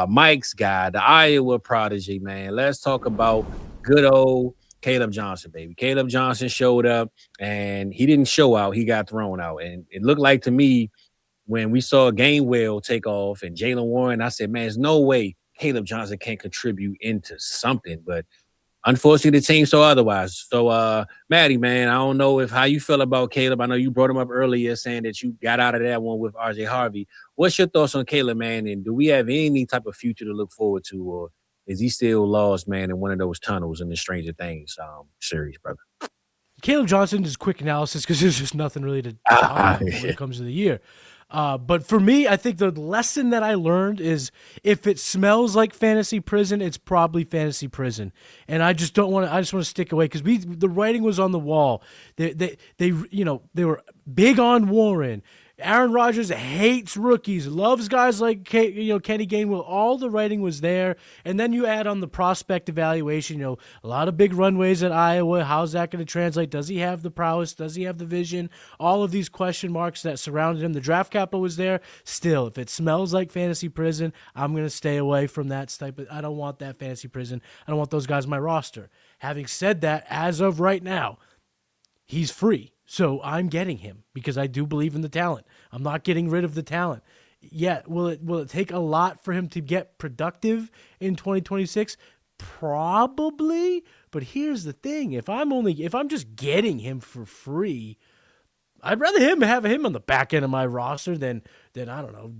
Mike's guy, the Iowa prodigy, man. Let's talk about good old Kaleb Johnson, baby. Kaleb Johnson showed up, and he didn't show out. He got thrown out. And it looked like to me, when we saw Gainwell take off and Jalen Warren, I said, man, there's no way Kaleb Johnson can contribute into something. But unfortunately, the team saw otherwise. So, Matty, man, I don't know how you feel about Kaleb. I know you brought him up earlier saying that you got out of that one with RJ Harvey. What's your thoughts on Kaleb, man? And do we have any type of future to look forward to, or is he still lost, man, in one of those tunnels in the Stranger Things series, brother? Kaleb Johnson is quick analysis because there's just nothing really to talk about when it comes to the year. But for me, I think the lesson that I learned is if it smells like fantasy prison, it's probably fantasy prison. And I just don't want to. I just want to stick away because the writing was on the wall. They were big on Warren. Aaron Rodgers hates rookies, loves guys like Kenny Gainwell. All the writing was there, and then you add on the prospect evaluation. A lot of big runways at Iowa. How's that going to translate? Does he have the prowess? Does he have the vision? All of these question marks that surrounded him. The draft capital was there. Still, if it smells like fantasy prison, I'm going to stay away from that type of. I don't want that fantasy prison. I don't want those guys on my roster. Having said that, as of right now, he's free. So I'm getting him because I do believe in the talent. I'm not getting rid of the talent. Yeah, will it take a lot for him to get productive in 2026? Probably. But here's the thing: if I'm just getting him for free, I'd rather have him on the back end of my roster than I don't know,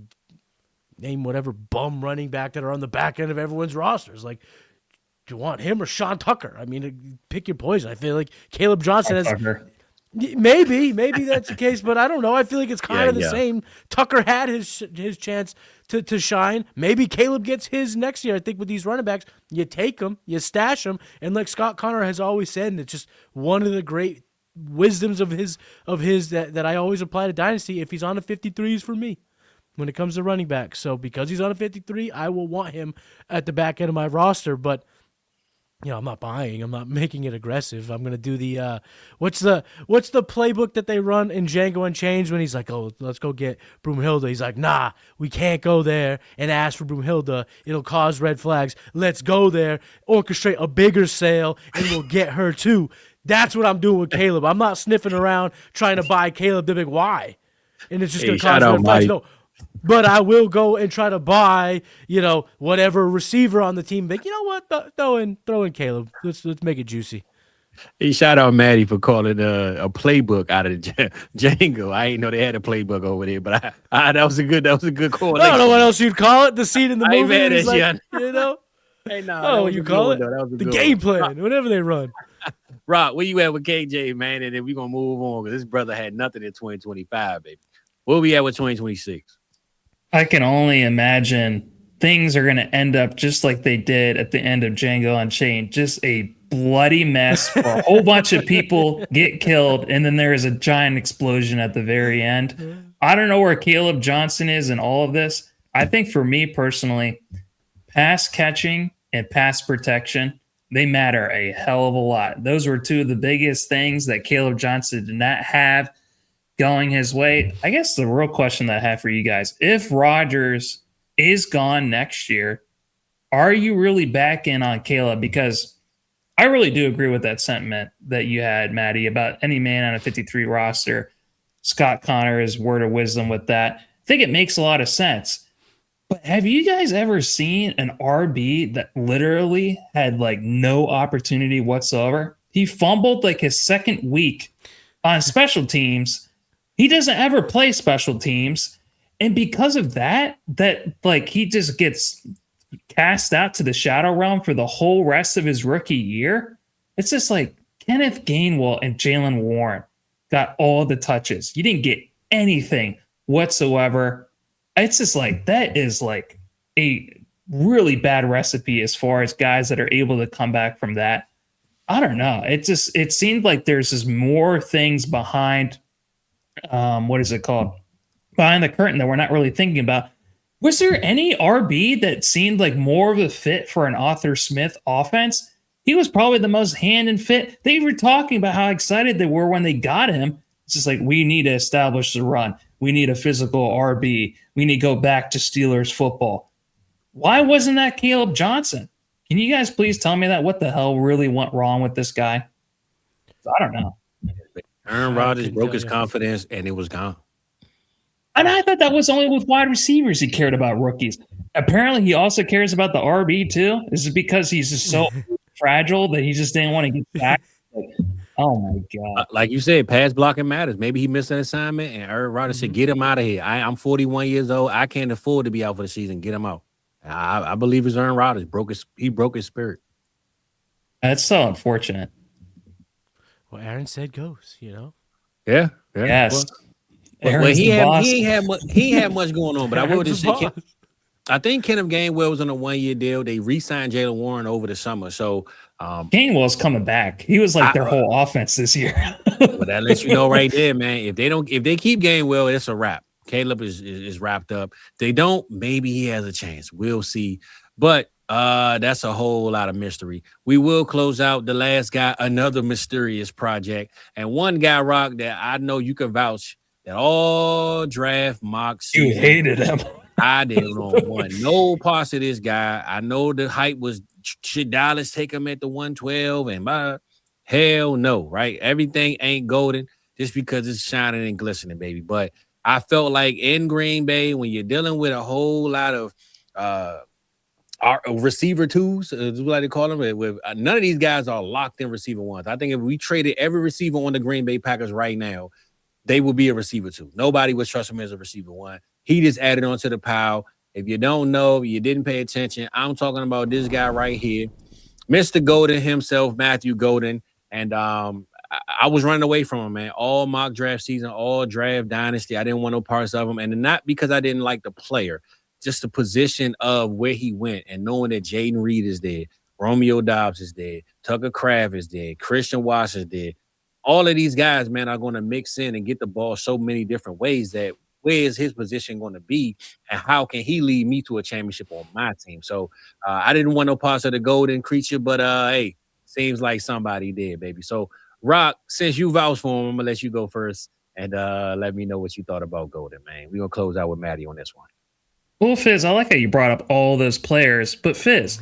name whatever bum running back that are on the back end of everyone's rosters. Like, do you want him or Sean Tucker? I mean, pick your poison. I feel like Caleb Johnson has. Tucker. Maybe that's the case, but I don't know. I feel like it's kind of the same. Tucker had his chance to shine. Maybe Caleb gets his next year. I think with these running backs, you take them, you stash them, and like Scott Connor has always said, and it's just one of the great wisdoms of his that I always apply to Dynasty. If he's on a 53, he's for me when it comes to running back. So because he's on a 53, I will want him at the back end of my roster, but. I'm not buying. I'm not making it aggressive. I'm gonna do the what's the playbook that they run in Django Unchained when he's like, oh, let's go get Broomhilda. He's like, nah, we can't go there and ask for Broomhilda. It'll cause red flags. Let's go there, orchestrate a bigger sale, and we'll get her too. That's what I'm doing with Caleb. I'm not sniffing around trying to buy Caleb the big Y, and it's just gonna cause red flags. No. But I will go and try to buy, whatever receiver on the team. But you know what? Throw in Caleb. Let's make it juicy. He shout out Matty for calling a playbook out of Django. I ain't know they had a playbook over there, but that was a good correlation. I don't know what else you'd call it. The scene in the movie. Hey, nah, oh, you call it the game plan, whatever they run. Rock, where you at with KJ, man? And then we're gonna move on because this brother had nothing in 2025, baby. Where we at with 2026? I can only imagine things are going to end up just like they did at the end of Django Unchained. Just a bloody mess where a whole bunch of people get killed, and then there is a giant explosion at the very end. I don't know where Caleb Johnson is in all of this. I think for me personally, pass catching and pass protection, they matter a hell of a lot. Those were two of the biggest things that Caleb Johnson did not have going his way. I guess the real question that I have for you guys, if Rodgers is gone next year, are you really back in on Caleb? Because I really do agree with that sentiment that you had, Matty, about any man on a 53 roster. Scott Connor's word of wisdom with that. I think it makes a lot of sense. But have you guys ever seen an RB that literally had like no opportunity whatsoever? He fumbled like his second week on special teams. He doesn't ever play special teams. And because of that like he just gets cast out to the shadow realm for the whole rest of his rookie year. It's just like Kenneth Gainwell and Jalen Warren got all the touches. You didn't get anything whatsoever. It's just like that is like a really bad recipe as far as guys that are able to come back from that. I don't know. It seemed like there's just more things behind what is it called? Behind the curtain that we're not really thinking about. Was there any RB that seemed like more of a fit for an Arthur Smith offense? He was probably the most hand and fit. They were talking about how excited they were when they got him. It's just like, we need to establish the run. We need a physical RB. We need to go back to Steelers football. Why wasn't that Caleb Johnson? Can you guys please tell me that? What the hell really went wrong with this guy? I don't know. Aaron Rodgers broke his confidence, and it was gone. And I thought that was only with wide receivers he cared about rookies. Apparently, he also cares about the RB, too. Is it because he's just so fragile that he just didn't want to get back? Oh, my God. Like you said, pass blocking matters. Maybe he missed an assignment, and Aaron Rodgers said, get him out of here. I'm 41 years old. I can't afford to be out for the season. Get him out. I believe it's Aaron Rodgers. He broke his spirit. That's so unfortunate. Well, Aaron said goes, Yeah. Yes. Well, he ain't had much going on, but I will just say, I think Kenneth Gainwell was on a 1-year deal. They re-signed Jalen Warren over the summer. So Gainwell's coming back. He was like their whole offense this year. But that lets you know right there, man. If they keep Gainwell, it's a wrap. Kaleb is wrapped up. They don't, maybe he has a chance. We'll see. But that's a whole lot of mystery. We will close out the last guy, another mysterious project. And one guy, Rock, that I know you can vouch that all draft mock You season. hated him. I didn't want no parts of this guy. I know the hype was should Dallas take him at the 112 and hell no, right? Everything ain't golden just because it's shining and glistening, baby. But I felt like in Green Bay, when you're dealing with a whole lot of our receiver twos, is what they call them, with none of these guys are locked in receiver ones. I think if we traded every receiver on the Green Bay Packers right now, they would be a receiver two. Nobody would trust him as a receiver one. He just added on to the pile. If you don't know, you didn't pay attention. I'm talking about this guy right here, Mr. Golden himself, Matthew Golden. And I was running away from him, man. All mock draft season, all draft dynasty. I didn't want no parts of him. And not because I didn't like the player, just the position of where he went and knowing that Jaden Reed is there, Romeo Doubs is there, Tucker Kraft is there, Christian Watts is there. All of these guys, man, are going to mix in and get the ball so many different ways that where is his position going to be and how can he lead me to a championship on my team? So I didn't want no parts of the golden creature, but hey, seems like somebody did, baby. So Rock, since you vouched for him, I'm going to let you go first and let me know what you thought about Golden, man. We're going to close out with Matty on this one. Well, Fizz, I like how you brought up all those players, but Fizz,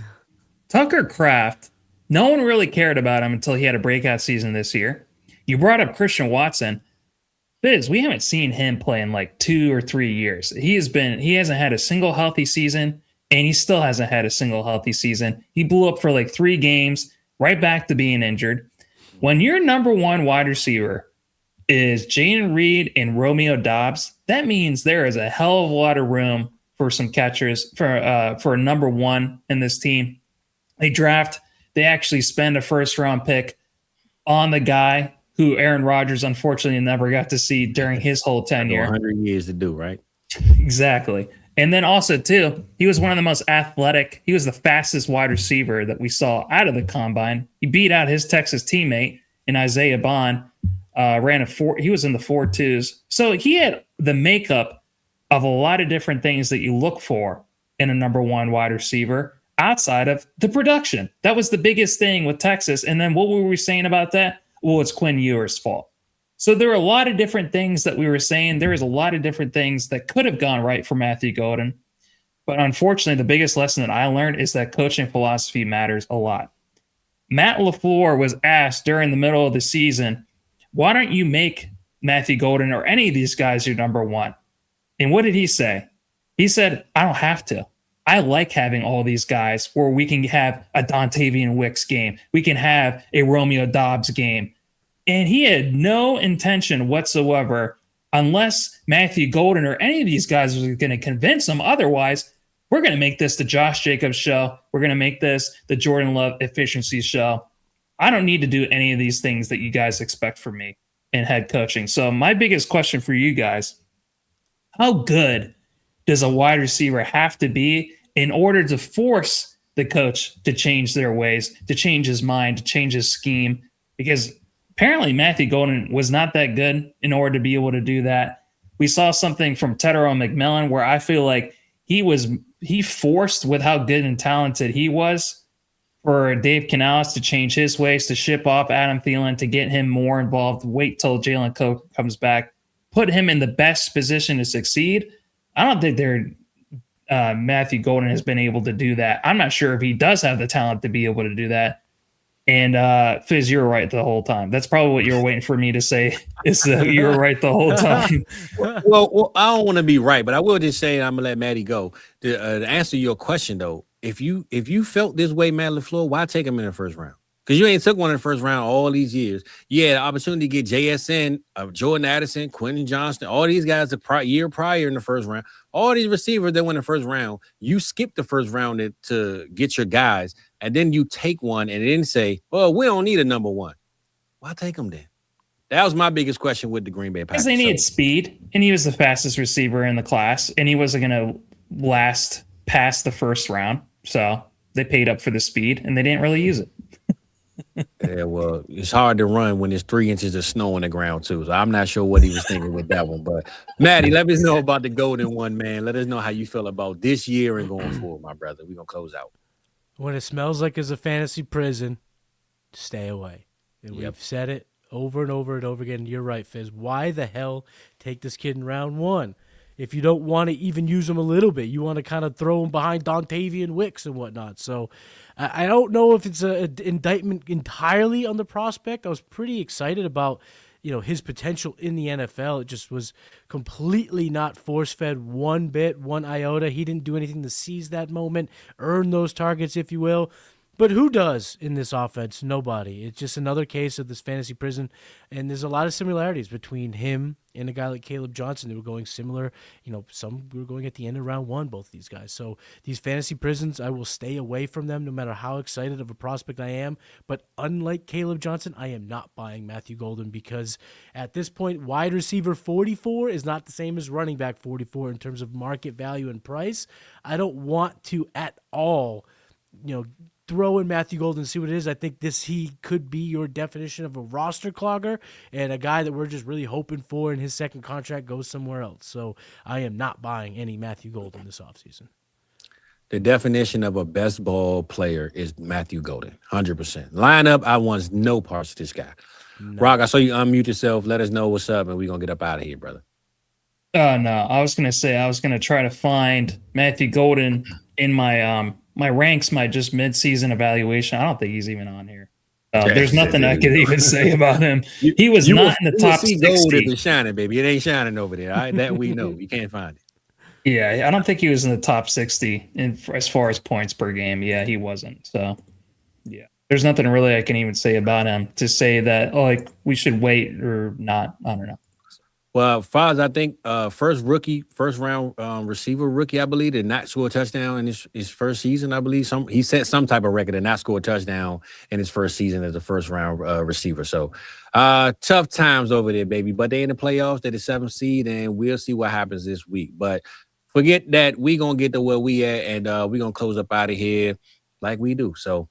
Tucker Kraft, no one really cared about him until he had a breakout season this year. You brought up Christian Watson. Fizz, we haven't seen him play in like 2 or 3 years. He hasn't had a single healthy season, and he still hasn't had a single healthy season. He blew up for like 3 games, right back to being injured. When your number one wide receiver is Jaden Reed and Romeo Doubs, that means there is a hell of a lot of room for some catchers for a number one in this team. They actually spend a first round pick on the guy who Aaron Rodgers unfortunately never got to see during his whole tenure. 100 years to do, right? Exactly. And then also, too, he was one of the most athletic. He was the fastest wide receiver that we saw out of the combine. He beat out his Texas teammate in Isaiah Bond. He was in the 4.2s. So he had the makeup of a lot of different things that you look for in a number one wide receiver outside of the production. That was the biggest thing with Texas. And then what were we saying about that? Well, it's Quinn Ewers' fault. So there are a lot of different things that we were saying. There is a lot of different things that could have gone right for Matthew Golden. But unfortunately, the biggest lesson that I learned is that coaching philosophy matters a lot. Matt LaFleur was asked during the middle of the season, why don't you make Matthew Golden or any of these guys your number one? And what did he say? He said, I don't have to. I like having all these guys where we can have a Dontavian Wicks game. We can have a Romeo Doubs game. And he had no intention whatsoever, unless Matthew Golden or any of these guys was going to convince him. Otherwise, we're going to make this the Josh Jacobs show. We're going to make this the Jordan Love efficiency show. I don't need to do any of these things that you guys expect from me in head coaching. So my biggest question for you guys, how good does a wide receiver have to be in order to force the coach to change their ways, to change his mind, to change his scheme? Because apparently Matthew Golden was not that good in order to be able to do that. We saw something from Tedero McMillan where I feel like he forced, with how good and talented he was, for Dave Canales to change his ways, to ship off Adam Thielen, to get him more involved, wait till Jalen Coke comes back, put him in the best position to succeed. I don't think Matthew Golden has been able to do that. I'm not sure if he does have the talent to be able to do that. And Fizz, you were right the whole time. That's probably what you were waiting for me to say, is that you were right the whole time. Well, I don't want to be right, but I will just say, I'm gonna let Matty go. To answer your question though, if you felt this way, Matt LaFleur, why take him in the first round? Because you ain't took one in the first round all these years. You had the opportunity to get JSN, Jordan Addison, Quentin Johnston, all these guys the year prior in the first round. All these receivers that went in the first round, you skipped the first round to get your guys, and then you take one and then say, well, we don't need a number one. Why take them then? That was my biggest question with the Green Bay Packers. Because they needed speed, and he was the fastest receiver in the class, and he wasn't going to last past the first round. So they paid up for the speed, and they didn't really use it. Yeah, well, it's hard to run when there's 3 inches of snow on the ground too. So I'm not sure what he was thinking with that one. But Matty, let us know about the golden one, man. Let us know how you feel about this year and going forward, my brother. We're gonna close out. When it smells like it's a fantasy prison, stay away. And Yep. we've said it over and over and over again. You're right, Fizz. Why the hell take this kid in round one? If you don't want to even use him a little bit, you want to kind of throw him behind Dontavian Wicks and whatnot. So I don't know if it's an indictment entirely on the prospect. I was pretty excited about his potential in the NFL. It just was completely not force-fed one bit, one iota. He didn't do anything to seize that moment, earn those targets, if you will. But who does in this offense? Nobody. It's just another case of this fantasy prison, and there's a lot of similarities between him and a guy like Kaleb Johnson. They were going similar. Some were going at the end of round one, both these guys. So these fantasy prisons, I will stay away from them no matter how excited of a prospect I am. But unlike Kaleb Johnson, I am not buying Matthew Golden because at this point, wide receiver 44 is not the same as running back 44 in terms of market value and price. I don't want to at all, throw in Matthew Golden and see what it is. I think he could be your definition of a roster clogger and a guy that we're just really hoping for in his second contract goes somewhere else. So I am not buying any Matthew Golden this offseason. The definition of a best ball player is Matthew Golden, 100%. Lineup, I want no parts of this guy. No. Rock, I saw you unmute yourself. Let us know what's up, and we're going to get up out of here, brother. No, I was going to say I was going to try to find Matthew Golden in my my ranks, my just mid-season evaluation. I don't think he's even on here. There's nothing I could even say about him. He was not in the top 60. Gold isn't shining, baby. It ain't shining over there. All right, that we know. You can't find it. Yeah, I don't think he was in the top 60 as far as points per game. Yeah, he wasn't. So, yeah, there's nothing really I can even say about him to say that we should wait or not. I don't know. Well, Foz, I think first round receiver rookie, I believe, did not score a touchdown in his first season. I believe he set some type of record and not score a touchdown in his first season as a first round receiver. So tough times over there, baby. But they in the playoffs, they're the 7th seed, and we'll see what happens this week. But forget that, we gonna get to where we at, and we gonna close up out of here like we do. So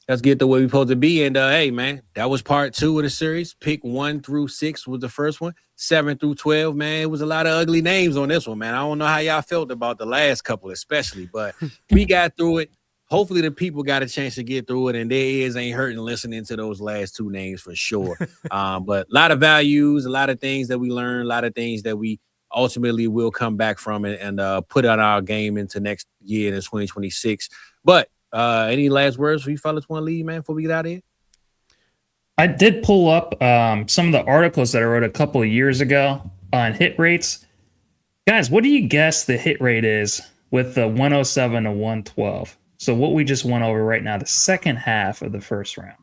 let's get to where we're supposed to be. And hey, man, that was part 2 of the series. Pick 1 through 6 was the first one. 7 through 12, man. It was a lot of ugly names on this one, man. I don't know how y'all felt about the last couple, especially, but we got through it. Hopefully the people got a chance to get through it, and their ears ain't hurting listening to those last 2 names for sure. But a lot of values, a lot of things that we learned, a lot of things that we ultimately will come back from and put out our game into next year in 2026. But any last words for you fellas want to leave, man, before we get out of here? I did pull up some of the articles that I wrote a couple of years ago on hit rates. Guys, what do you guess the hit rate is with the 107 to 112? So what we just went over right now, the second half of the first round.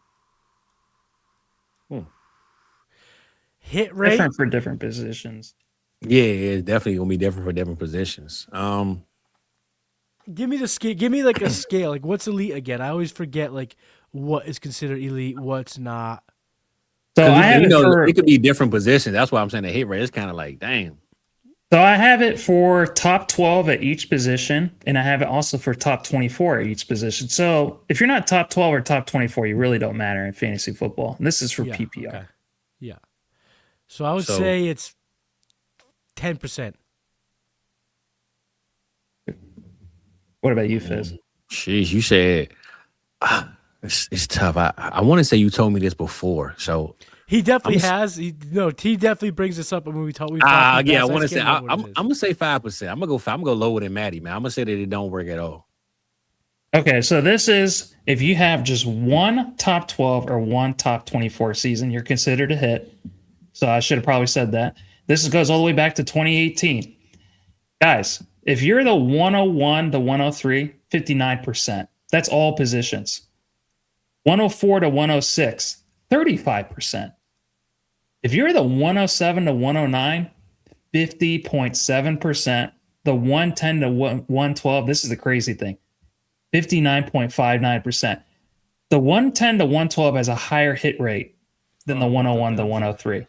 Hit rate? Different for different positions. Yeah, it's definitely going to be different for different positions. Give me the scale. Give me like a scale. Like what's elite again? I always forget like what is considered elite, what's not. So I have it could be different positions. That's why I'm saying the hit rate is kind of like, damn. So I have it for top 12 at each position, and I have it also for top 24 at each position. So if you're not top 12 or top 24, you really don't matter in fantasy football. And this is for PPR. Okay. Yeah. So I would say it's 10%. What about you, Fizz? Jeez, you said it's tough. I want to say you told me this before, so he definitely has. He definitely brings this up when we talk. Yeah, I want to say I'm gonna say 5%. I'm gonna go lower than Matty, man. I'm gonna say that it don't work at all. Okay, so this is if you have just one top 12 or one top 24 season, you're considered a hit. So I should have probably said that. This goes all the way back to 2018. Guys, if you're the 101 to 103, 59%. That's all positions. 104 to 106, 35%. If you're the 107 to 109, 50.7%. The 110 to 112, this is the crazy thing, 59.59%. The 110 to 112 has a higher hit rate than the 101 to 103.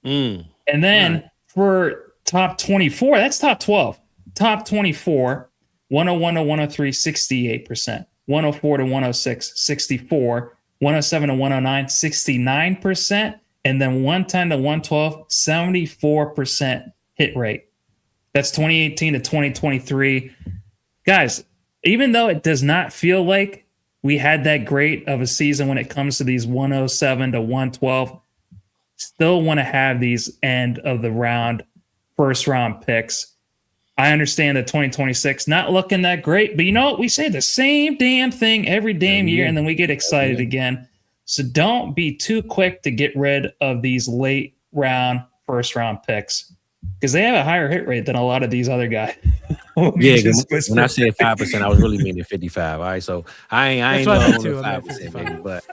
And then for top 24, that's top 12. Top 24, 101 to 103, 68%. 104 to 106, 64. 107 to 109, 69%. And then 110 to 112, 74% hit rate. That's 2018 to 2023. Guys, even though it does not feel like we had that great of a season when it comes to these 107 to 112, still want to have these end of the round, first round picks. I understand that 2026 not looking that great, but you know what? We say the same damn thing every damn year, and then we get excited again. So don't be too quick to get rid of these late round, first round picks because they have a higher hit rate than a lot of these other guys. Yeah, when I said 5%, I was really meaning 55. All right, so I ain't going on 5%, baby. But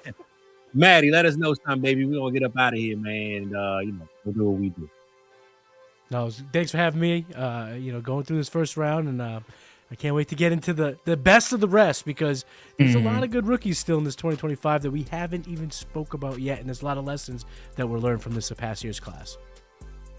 Matty, let us know something, baby. We're gonna get up out of here, man. And we'll do what we do. No, thanks for having me. Going through this first round, and I can't wait to get into the best of the rest because there's a lot of good rookies still in this 2025 that we haven't even spoke about yet, and there's a lot of lessons that were learned from this past year's class.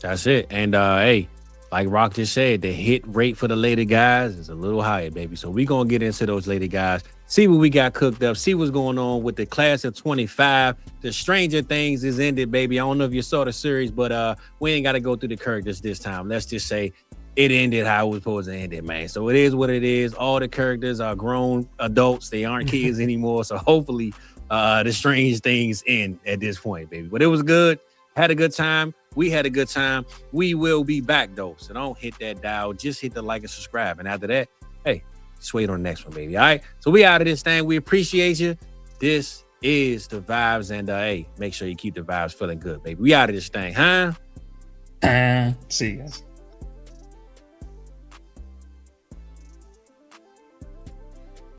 That's it. And hey, like Rock just said, the hit rate for the later guys is a little higher, baby. So we're going to get into those later guys, see what we got cooked up, see what's going on with the class of 25. The Stranger Things is ended, baby. I don't know if you saw the series, but we ain't got to go through the characters this time. Let's just say it ended how it was supposed to end it, man. So it is what it is. All the characters are grown adults. They aren't kids anymore. So hopefully the Strange Things end at this point, baby. But it was good. Had a good time. We had a good time. We will be back, though. So don't hit that dial. Just hit the like and subscribe. And after that, hey, just wait on the next one, baby. All right? So we out of this thing. We appreciate you. This is the vibes. And, hey, make sure you keep the vibes feeling good, baby. We out of this thing, huh? See you guys.